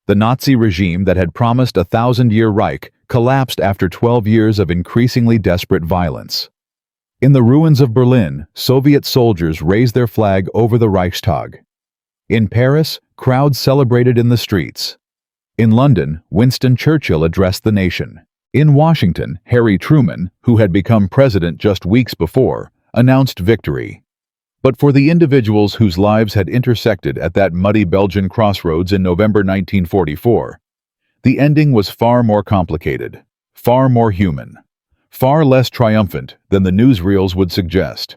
The Nazi regime that had promised a 1,000-year Reich collapsed after 12 years of increasingly desperate violence. In the ruins of Berlin, Soviet soldiers raised their flag over the Reichstag. In Paris, crowds celebrated in the streets. In London, Winston Churchill addressed the nation. In Washington, Harry Truman, who had become president just weeks before, announced victory. But for the individuals whose lives had intersected at that muddy Belgian crossroads in November 1944, the ending was far more complicated, far more human, far less triumphant than the newsreels would suggest.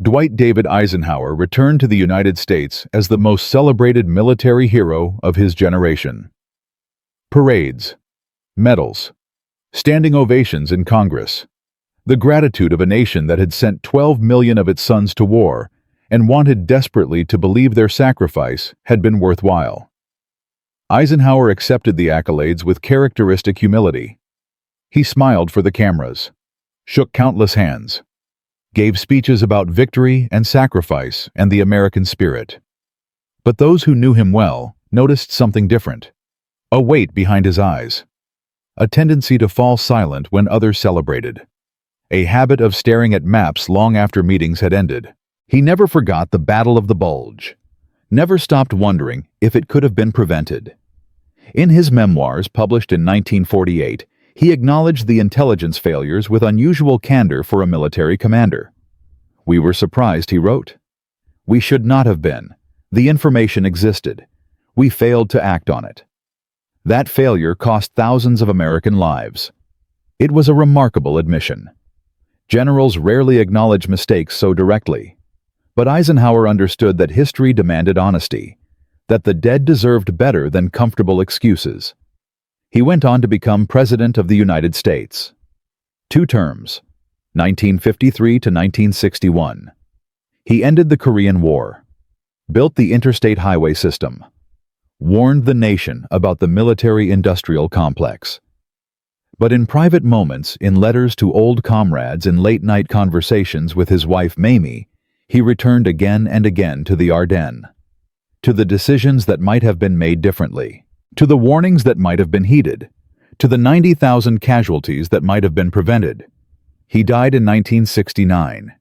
Dwight David Eisenhower returned to the United States as the most celebrated military hero of his generation. Parades, medals, standing ovations in Congress, the gratitude of a nation that had sent 12 million of its sons to war and wanted desperately to believe their sacrifice had been worthwhile. Eisenhower accepted the accolades with characteristic humility. He smiled for the cameras, shook countless hands, gave speeches about victory and sacrifice and the American spirit. But those who knew him well noticed something different. A weight behind his eyes. A tendency to fall silent when others celebrated. A habit of staring at maps long after meetings had ended. He never forgot the Battle of the Bulge. Never stopped wondering if it could have been prevented. In his memoirs published in 1948, he acknowledged the intelligence failures with unusual candor for a military commander. "We were surprised," he wrote. "We should not have been. The information existed. We failed to act on it." That failure cost thousands of American lives. It was a remarkable admission. Generals rarely acknowledge mistakes so directly. But Eisenhower understood that history demanded honesty, that the dead deserved better than comfortable excuses. He went on to become President of the United States. 2 terms, 1953 to 1961. He ended the Korean War, built the interstate highway system, warned the nation about the military-industrial complex. But in private moments, in letters to old comrades, in late-night conversations with his wife Mamie, he returned again and again to the Ardennes, to the decisions that might have been made differently, to the warnings that might have been heeded, to the 90,000 casualties that might have been prevented. He died in 1969.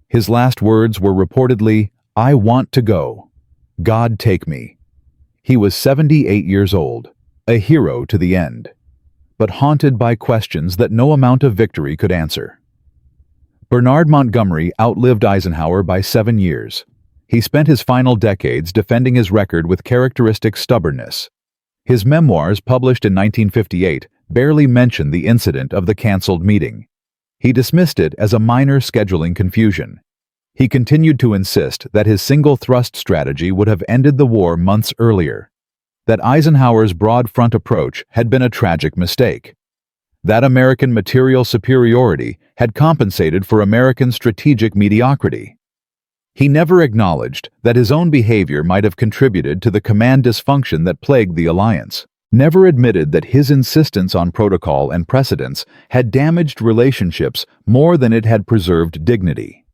His last words were reportedly, "I want to go. God take me." He was 78 years old, a hero to the end, but haunted by questions that no amount of victory could answer. Bernard Montgomery outlived Eisenhower by 7 years. He spent his final decades defending his record with characteristic stubbornness. His memoirs, published in 1958, barely mention the incident of the canceled meeting. He dismissed it as a minor scheduling confusion. He continued to insist that his single-thrust strategy would have ended the war months earlier, that Eisenhower's broad front approach had been a tragic mistake, that American material superiority had compensated for American strategic mediocrity. He never acknowledged that his own behavior might have contributed to the command dysfunction that plagued the alliance, never admitted that his insistence on protocol and precedence had damaged relationships more than it had preserved dignity.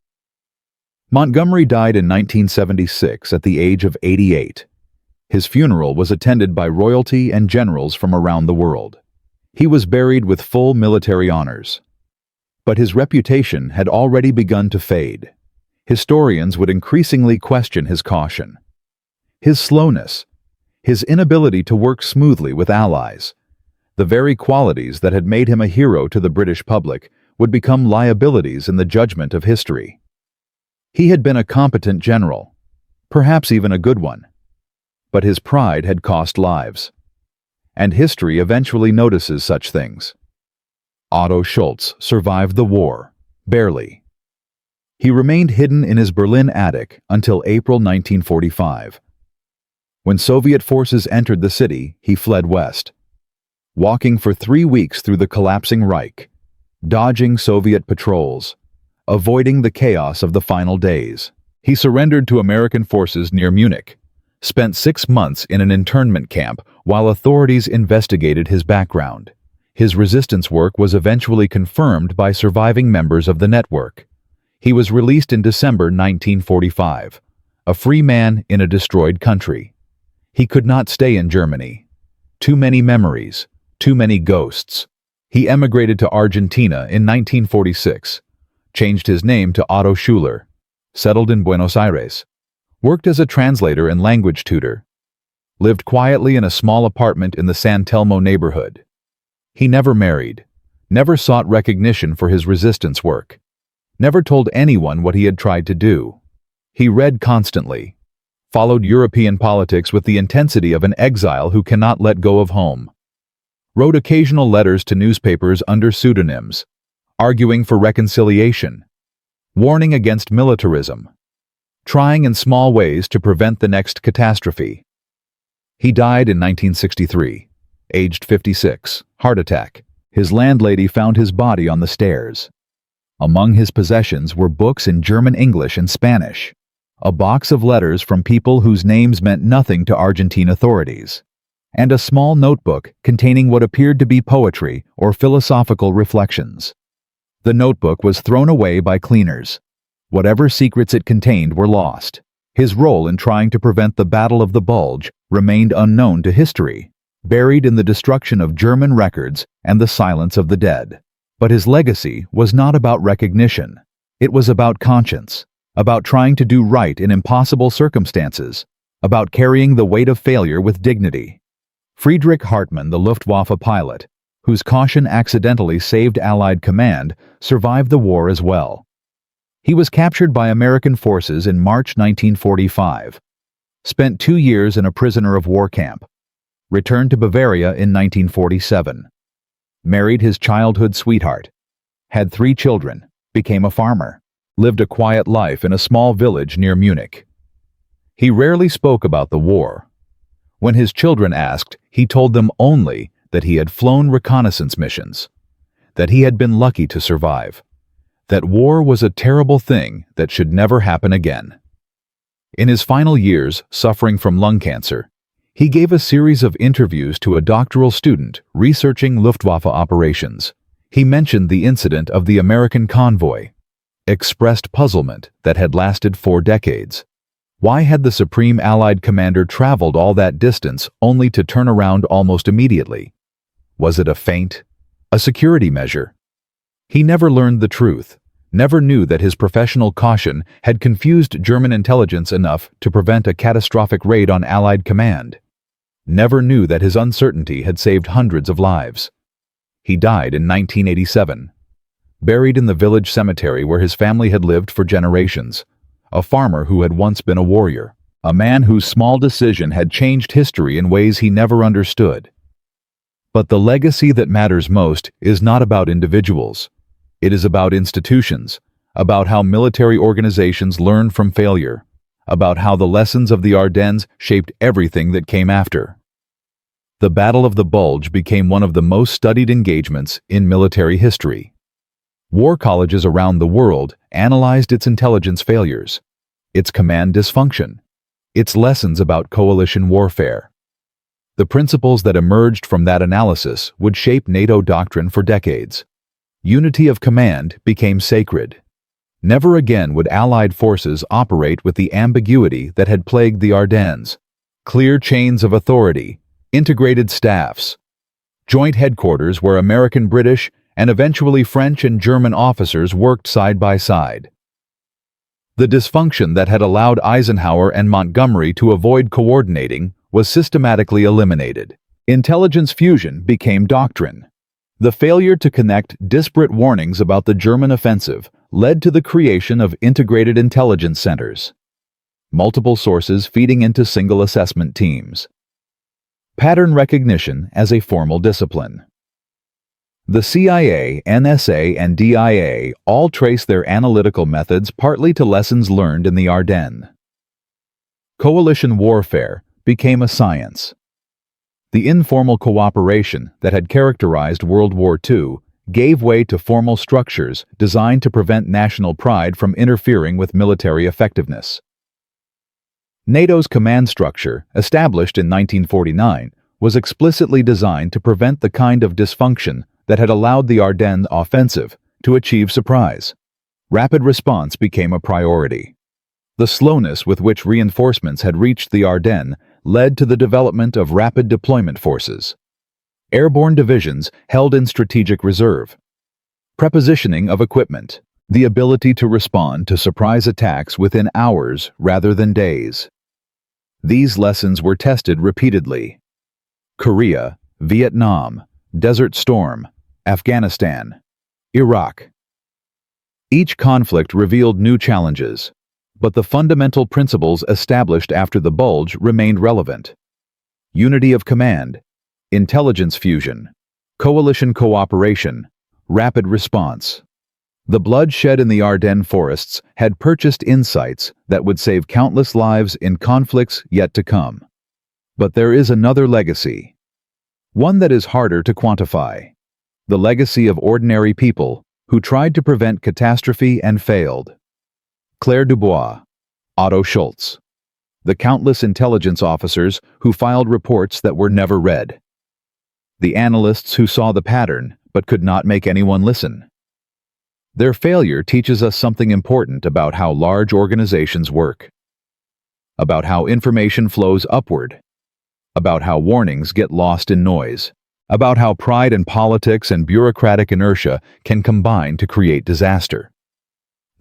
Montgomery died in 1976 at the age of 88. His funeral was attended by royalty and generals from around the world. He was buried with full military honors. But his reputation had already begun to fade. Historians would increasingly question his caution, his slowness, his inability to work smoothly with allies. The very qualities that had made him a hero to the British public would become liabilities in the judgment of history. He had been a competent general, perhaps even a good one, but his pride had cost lives. And history eventually notices such things. Otto Schultz survived the war, barely. He remained hidden in his Berlin attic until April 1945. When Soviet forces entered the city, he fled west, walking for 3 weeks through the collapsing Reich, dodging Soviet patrols, avoiding the chaos of the final days. He surrendered to American forces near Munich, spent 6 months in an internment camp while authorities investigated his background. His resistance work was eventually confirmed by surviving members of the network. He was released in December 1945, a free man in a destroyed country. He could not stay in Germany. Too many memories, too many ghosts. He emigrated to Argentina in 1946, changed his name to Otto Schultz, settled in Buenos Aires, worked as a translator and language tutor, lived quietly in a small apartment in the San Telmo neighborhood. He never married, never sought recognition for his resistance work, never told anyone what he had tried to do. He read constantly, followed European politics with the intensity of an exile who cannot let go of home, wrote occasional letters to newspapers under pseudonyms, arguing for reconciliation, warning against militarism, trying in small ways to prevent the next catastrophe. He died in 1963, aged 56, heart attack. His landlady found his body on the stairs. Among his possessions were books in German, English, and Spanish, a box of letters from people whose names meant nothing to Argentine authorities, and a small notebook containing what appeared to be poetry or philosophical reflections. The notebook was thrown away by cleaners. Whatever secrets it contained were lost. His role in trying to prevent the Battle of the Bulge remained unknown to history, buried in the destruction of German records and the silence of the dead. But his legacy was not about recognition. It was about conscience, about trying to do right in impossible circumstances, about carrying the weight of failure with dignity. Friedrich Hartmann, the Luftwaffe pilot, whose caution accidentally saved Allied command, survived the war as well. He was captured by American forces in March 1945, spent 2 years in a prisoner of war camp, returned to Bavaria in 1947, married his childhood sweetheart, had 3 children, became a farmer, lived a quiet life in a small village near Munich. He rarely spoke about the war. When his children asked, he told them only that he had flown reconnaissance missions, that he had been lucky to survive, that war was a terrible thing that should never happen again. In his final years, suffering from lung cancer, he gave a series of interviews to a doctoral student researching Luftwaffe operations. He mentioned the incident of the American convoy, expressed puzzlement that had lasted 4 decades. Why had the Supreme Allied Commander traveled all that distance only to turn around almost immediately? Was it a feint? A security measure? He never learned the truth, never knew that his professional caution had confused German intelligence enough to prevent a catastrophic raid on Allied command, never knew that his uncertainty had saved hundreds of lives. He died in 1987, buried in the village cemetery where his family had lived for generations. A farmer who had once been a warrior. A man whose small decision had changed history in ways he never understood. But the legacy that matters most is not about individuals. It is about institutions, about how military organizations learn from failure, about how the lessons of the Ardennes shaped everything that came after. The Battle of the Bulge became one of the most studied engagements in military history. War colleges around the world analyzed its intelligence failures, its command dysfunction, its lessons about coalition warfare. The principles that emerged from that analysis would shape NATO doctrine for decades. Unity of command became sacred. Never again would Allied forces operate with the ambiguity that had plagued the Ardennes. Clear chains of authority, integrated staffs, joint headquarters where American, British, and eventually French and German officers worked side by side. The dysfunction that had allowed Eisenhower and Montgomery to avoid coordinating was systematically eliminated. Intelligence fusion became doctrine. The failure to connect disparate warnings about the German offensive led to the creation of integrated intelligence centers, multiple sources feeding into single assessment teams. Pattern recognition as a formal discipline. The CIA, NSA, and DIA all trace their analytical methods partly to lessons learned in the Ardennes. Coalition warfare became a science. The informal cooperation that had characterized World War II gave way to formal structures designed to prevent national pride from interfering with military effectiveness. NATO's command structure, established in 1949, was explicitly designed to prevent the kind of dysfunction that had allowed the Ardennes offensive to achieve surprise. Rapid response became a priority. The slowness with which reinforcements had reached the Ardennes led to the development of rapid deployment forces. Airborne divisions held in strategic reserve. Prepositioning of equipment, the ability to respond to surprise attacks within hours rather than days. These lessons were tested repeatedly. Korea, Vietnam, Desert Storm, Afghanistan, Iraq. Each conflict revealed new challenges, but the fundamental principles established after the Bulge remained relevant. Unity of command, intelligence fusion, coalition cooperation, rapid response. The blood shed in the Ardennes forests had purchased insights that would save countless lives in conflicts yet to come. But there is another legacy, one that is harder to quantify. The legacy of ordinary people who tried to prevent catastrophe and failed. Claire Dubois, Otto Schultz. The countless intelligence officers who filed reports that were never read. The analysts who saw the pattern but could not make anyone listen. Their failure teaches us something important about how large organizations work, about how information flows upward, about how warnings get lost in noise, about how pride in politics and bureaucratic inertia can combine to create disaster.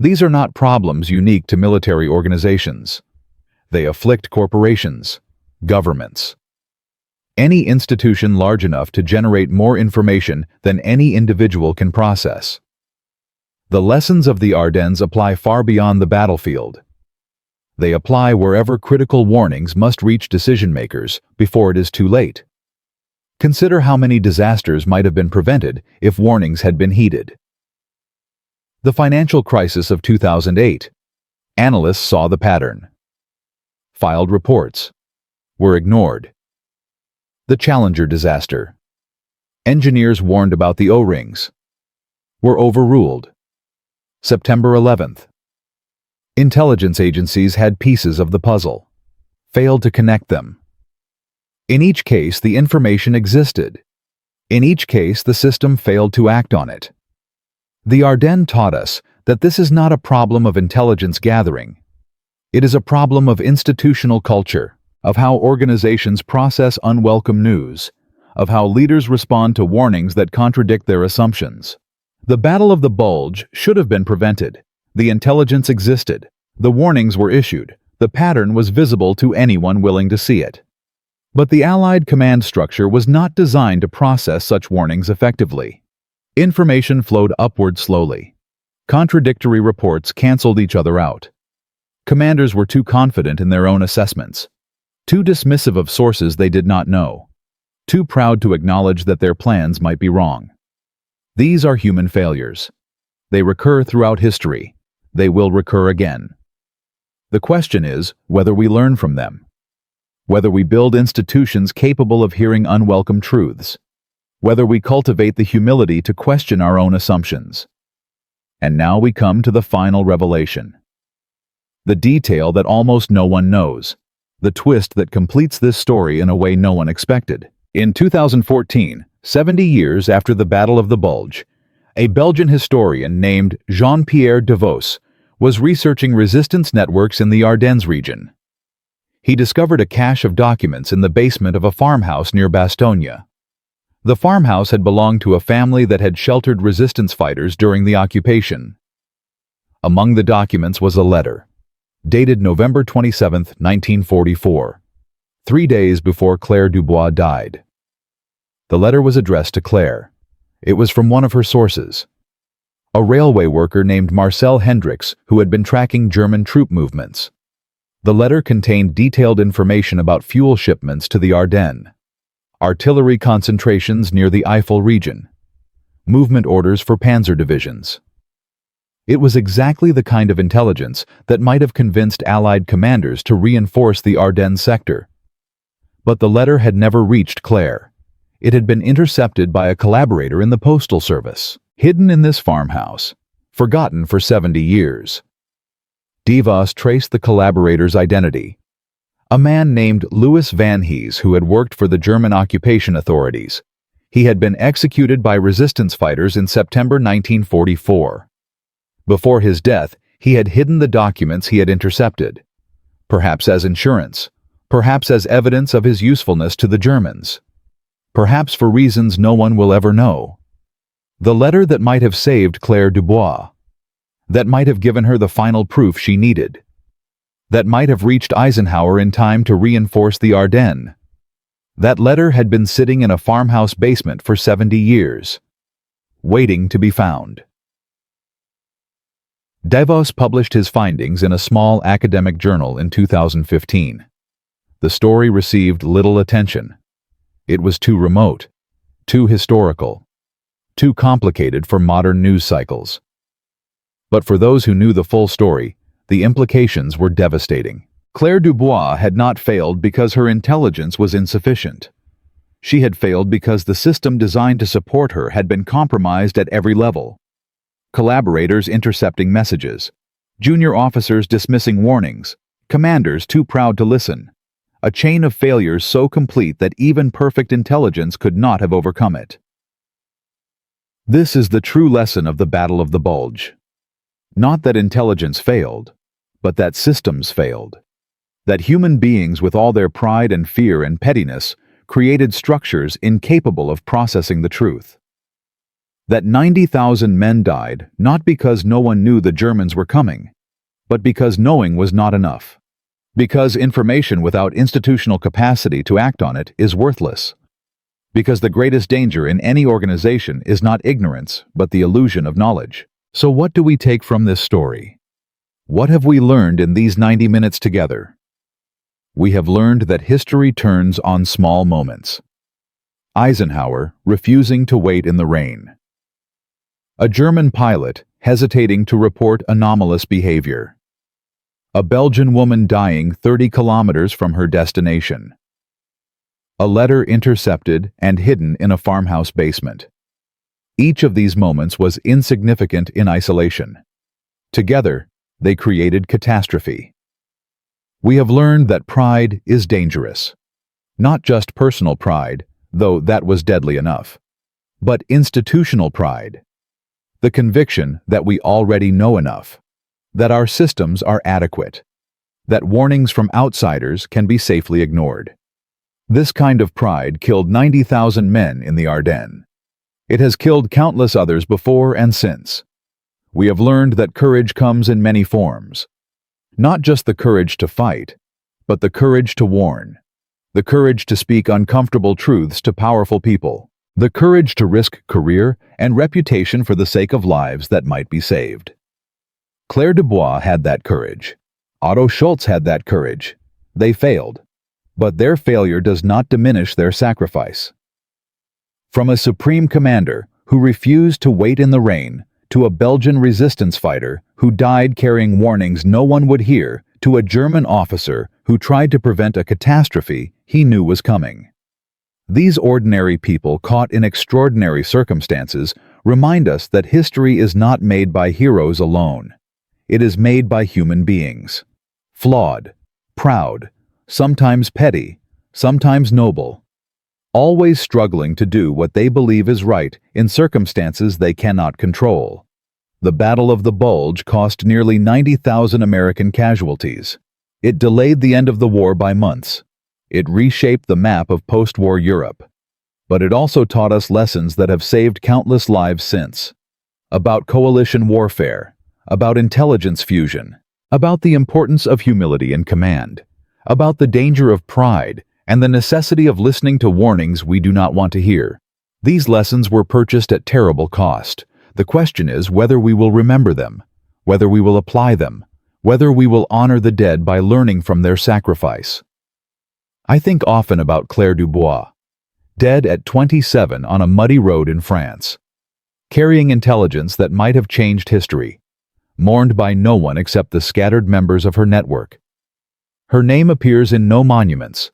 These are not problems unique to military organizations. They afflict corporations, governments, any institution large enough to generate more information than any individual can process. The lessons of the Ardennes apply far beyond the battlefield. They apply wherever critical warnings must reach decision-makers before it is too late. Consider how many disasters might have been prevented if warnings had been heeded. The financial crisis of 2008. Analysts saw the pattern. Filed reports. Were ignored. The Challenger disaster. Engineers warned about the O-rings. Were overruled. September 11th. Intelligence agencies had pieces of the puzzle. Failed to connect them. In each case, the information existed. In each case, the system failed to act on it. The Ardennes taught us that this is not a problem of intelligence gathering. It is a problem of institutional culture, of how organizations process unwelcome news, of how leaders respond to warnings that contradict their assumptions. The Battle of the Bulge should have been prevented. The intelligence existed. The warnings were issued. The pattern was visible to anyone willing to see it. But the Allied command structure was not designed to process such warnings effectively. Information flowed upward slowly. Contradictory reports canceled each other out. Commanders were too confident in their own assessments, too dismissive of sources they did not know, too proud to acknowledge that their plans might be wrong. These are human failures. They recur throughout history. They will recur again. The question is whether we learn from them, whether we build institutions capable of hearing unwelcome truths, whether we cultivate the humility to question our own assumptions. And now we come to the final revelation. The detail that almost no one knows, the twist that completes this story in a way no one expected. In 2014, 70 years after the Battle of the Bulge, a Belgian historian named Jean-Pierre Devos was researching resistance networks in the Ardennes region. He discovered a cache of documents in the basement of a farmhouse near Bastogne. The farmhouse had belonged to a family that had sheltered resistance fighters during the occupation. Among the documents was a letter, dated November 27, 1944, 3 days before Claire Dubois died. The letter was addressed to Claire. It was from one of her sources, a railway worker named Marcel Hendricks who had been tracking German troop movements. The letter contained detailed information about fuel shipments to the Ardennes, artillery concentrations near the Eifel region, movement orders for panzer divisions. It was exactly the kind of intelligence that might have convinced Allied commanders to reinforce the Ardennes sector. But the letter had never reached Claire. It had been intercepted by a collaborator in the postal service, hidden in this farmhouse, forgotten for 70 years. Devos traced the collaborator's identity. A man named Louis Van Hees who had worked for the German occupation authorities. He had been executed by resistance fighters in September 1944. Before his death, he had hidden the documents he had intercepted, perhaps as insurance, perhaps as evidence of his usefulness to the Germans, perhaps for reasons no one will ever know. The letter that might have saved Claire Dubois, that might have given her the final proof she needed, that might have reached Eisenhower in time to reinforce the Ardennes. That letter had been sitting in a farmhouse basement for 70 years, waiting to be found. Devos published his findings in a small academic journal in 2015. The story received little attention. It was too remote, too historical, too complicated for modern news cycles. But for those who knew the full story, the implications were devastating. Claire Dubois had not failed because her intelligence was insufficient. She had failed because the system designed to support her had been compromised at every level. Collaborators intercepting messages, junior officers dismissing warnings, commanders too proud to listen. A chain of failures so complete that even perfect intelligence could not have overcome it. This is the true lesson of the Battle of the Bulge. Not that intelligence failed, but that systems failed. That human beings with all their pride and fear and pettiness created structures incapable of processing the truth. That 90,000 men died not because no one knew the Germans were coming, but because knowing was not enough. Because information without institutional capacity to act on it is worthless. Because the greatest danger in any organization is not ignorance, but the illusion of knowledge. So what do we take from this story? What have we learned in these 90 minutes together? We have learned that history turns on small moments. Eisenhower refusing to wait in the rain. A German pilot hesitating to report anomalous behavior. A Belgian woman dying 30 kilometers from her destination. A letter intercepted and hidden in a farmhouse basement. Each of these moments was insignificant in isolation. Together, they created catastrophe. We have learned that pride is dangerous. Not just personal pride, though that was deadly enough, but institutional pride. The conviction that we already know enough, that our systems are adequate, that warnings from outsiders can be safely ignored. This kind of pride killed 90,000 men in the Ardennes. It has killed countless others before and since. We have learned that courage comes in many forms. Not just the courage to fight, but the courage to warn. The courage to speak uncomfortable truths to powerful people. The courage to risk career and reputation for the sake of lives that might be saved. Claire Dubois had that courage. Otto Schultz had that courage. They failed. But their failure does not diminish their sacrifice. From a Supreme Commander who refused to wait in the rain, to a Belgian resistance fighter who died carrying warnings no one would hear, to a German officer who tried to prevent a catastrophe he knew was coming. These ordinary people caught in extraordinary circumstances remind us that history is not made by heroes alone. It is made by human beings. Flawed, proud, sometimes petty, sometimes noble, always struggling to do what they believe is right in circumstances they cannot control. The Battle of the Bulge cost nearly 90,000 American casualties. It delayed the end of the war by months. It reshaped the map of post-war Europe. But it also taught us lessons that have saved countless lives since. About coalition warfare, about intelligence fusion, about the importance of humility and command, about the danger of pride and the necessity of listening to warnings we do not want to hear. These lessons were purchased at terrible cost. The question is whether we will remember them, whether we will apply them, whether we will honor the dead by learning from their sacrifice. I think often about Claire Dubois, dead at 27 on a muddy road in France, carrying intelligence that might have changed history, mourned by no one except the scattered members of her network. Her name appears in no monuments.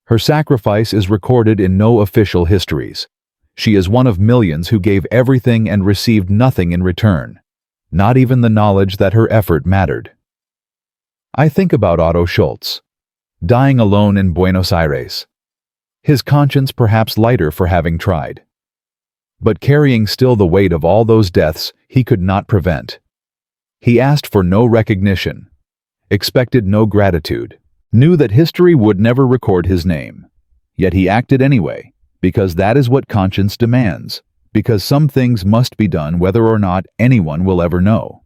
Her sacrifice is recorded in no official histories. She is one of millions who gave everything and received nothing in return, not even the knowledge that her effort mattered. I think about Otto Schultz, dying alone in Buenos Aires, his conscience perhaps lighter for having tried, but carrying still the weight of all those deaths he could not prevent. He asked for no recognition, expected no gratitude, knew that history would never record his name. Yet he acted anyway, because that is what conscience demands, because some things must be done whether or not anyone will ever know.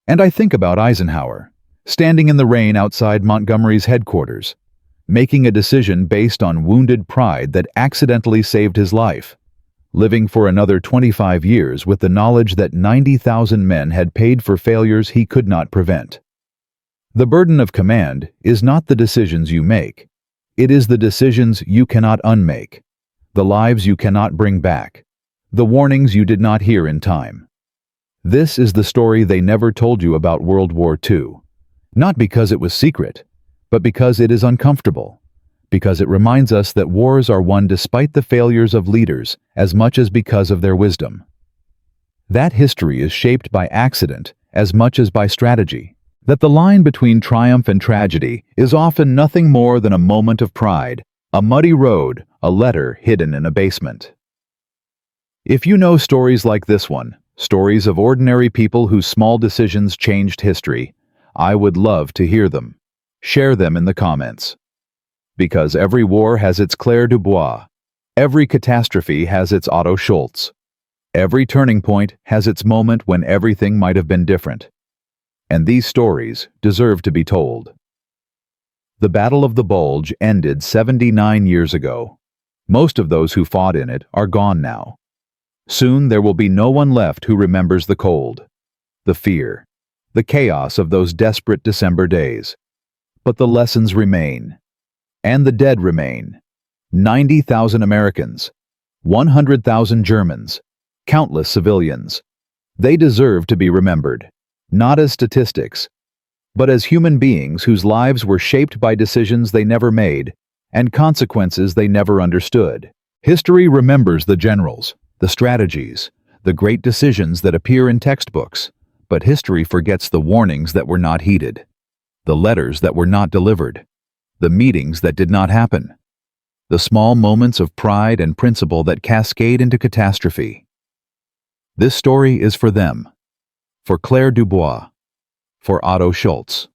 And I think about Eisenhower, standing in the rain outside Montgomery's headquarters, making a decision based on wounded pride that accidentally saved his life, living for another 25 years with the knowledge that 90,000 men had paid for failures he could not prevent. The burden of command is not the decisions you make. It is the decisions you cannot unmake, the lives you cannot bring back, the warnings you did not hear in time. This is the story they never told you about World War II, not because it was secret, but because it is uncomfortable, because it reminds us that wars are won despite the failures of leaders as much as because of their wisdom. That history is shaped by accident as much as by strategy. That the line between triumph and tragedy is often nothing more than a moment of pride, a muddy road, a letter hidden in a basement. If you know stories like this one, stories of ordinary people whose small decisions changed history, I would love to hear them. Share them in the comments. Because every war has its Claire Dubois, every catastrophe has its Otto Schultz, every turning point has its moment when everything might have been different. And these stories deserve to be told. The Battle of the Bulge ended 79 years ago. Most of those who fought in it are gone now. Soon there will be no one left who remembers the cold, the fear, the chaos of those desperate December days. But the lessons remain. And the dead remain. 90,000 Americans, 100,000 Germans, countless civilians. They deserve to be remembered. Not as statistics, but as human beings whose lives were shaped by decisions they never made and consequences they never understood. History remembers the generals, the strategies, the great decisions that appear in textbooks, but history forgets the warnings that were not heeded, the letters that were not delivered, the meetings that did not happen, the small moments of pride and principle that cascade into catastrophe. This story is for them. For Claire Dubois, for Otto Schultz,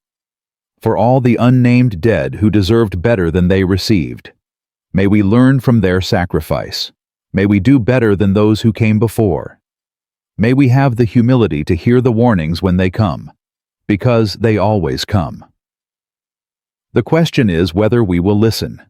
for all the unnamed dead who deserved better than they received. May we learn from their sacrifice. May we do better than those who came before. May we have the humility to hear the warnings when they come, because they always come. The question is whether we will listen.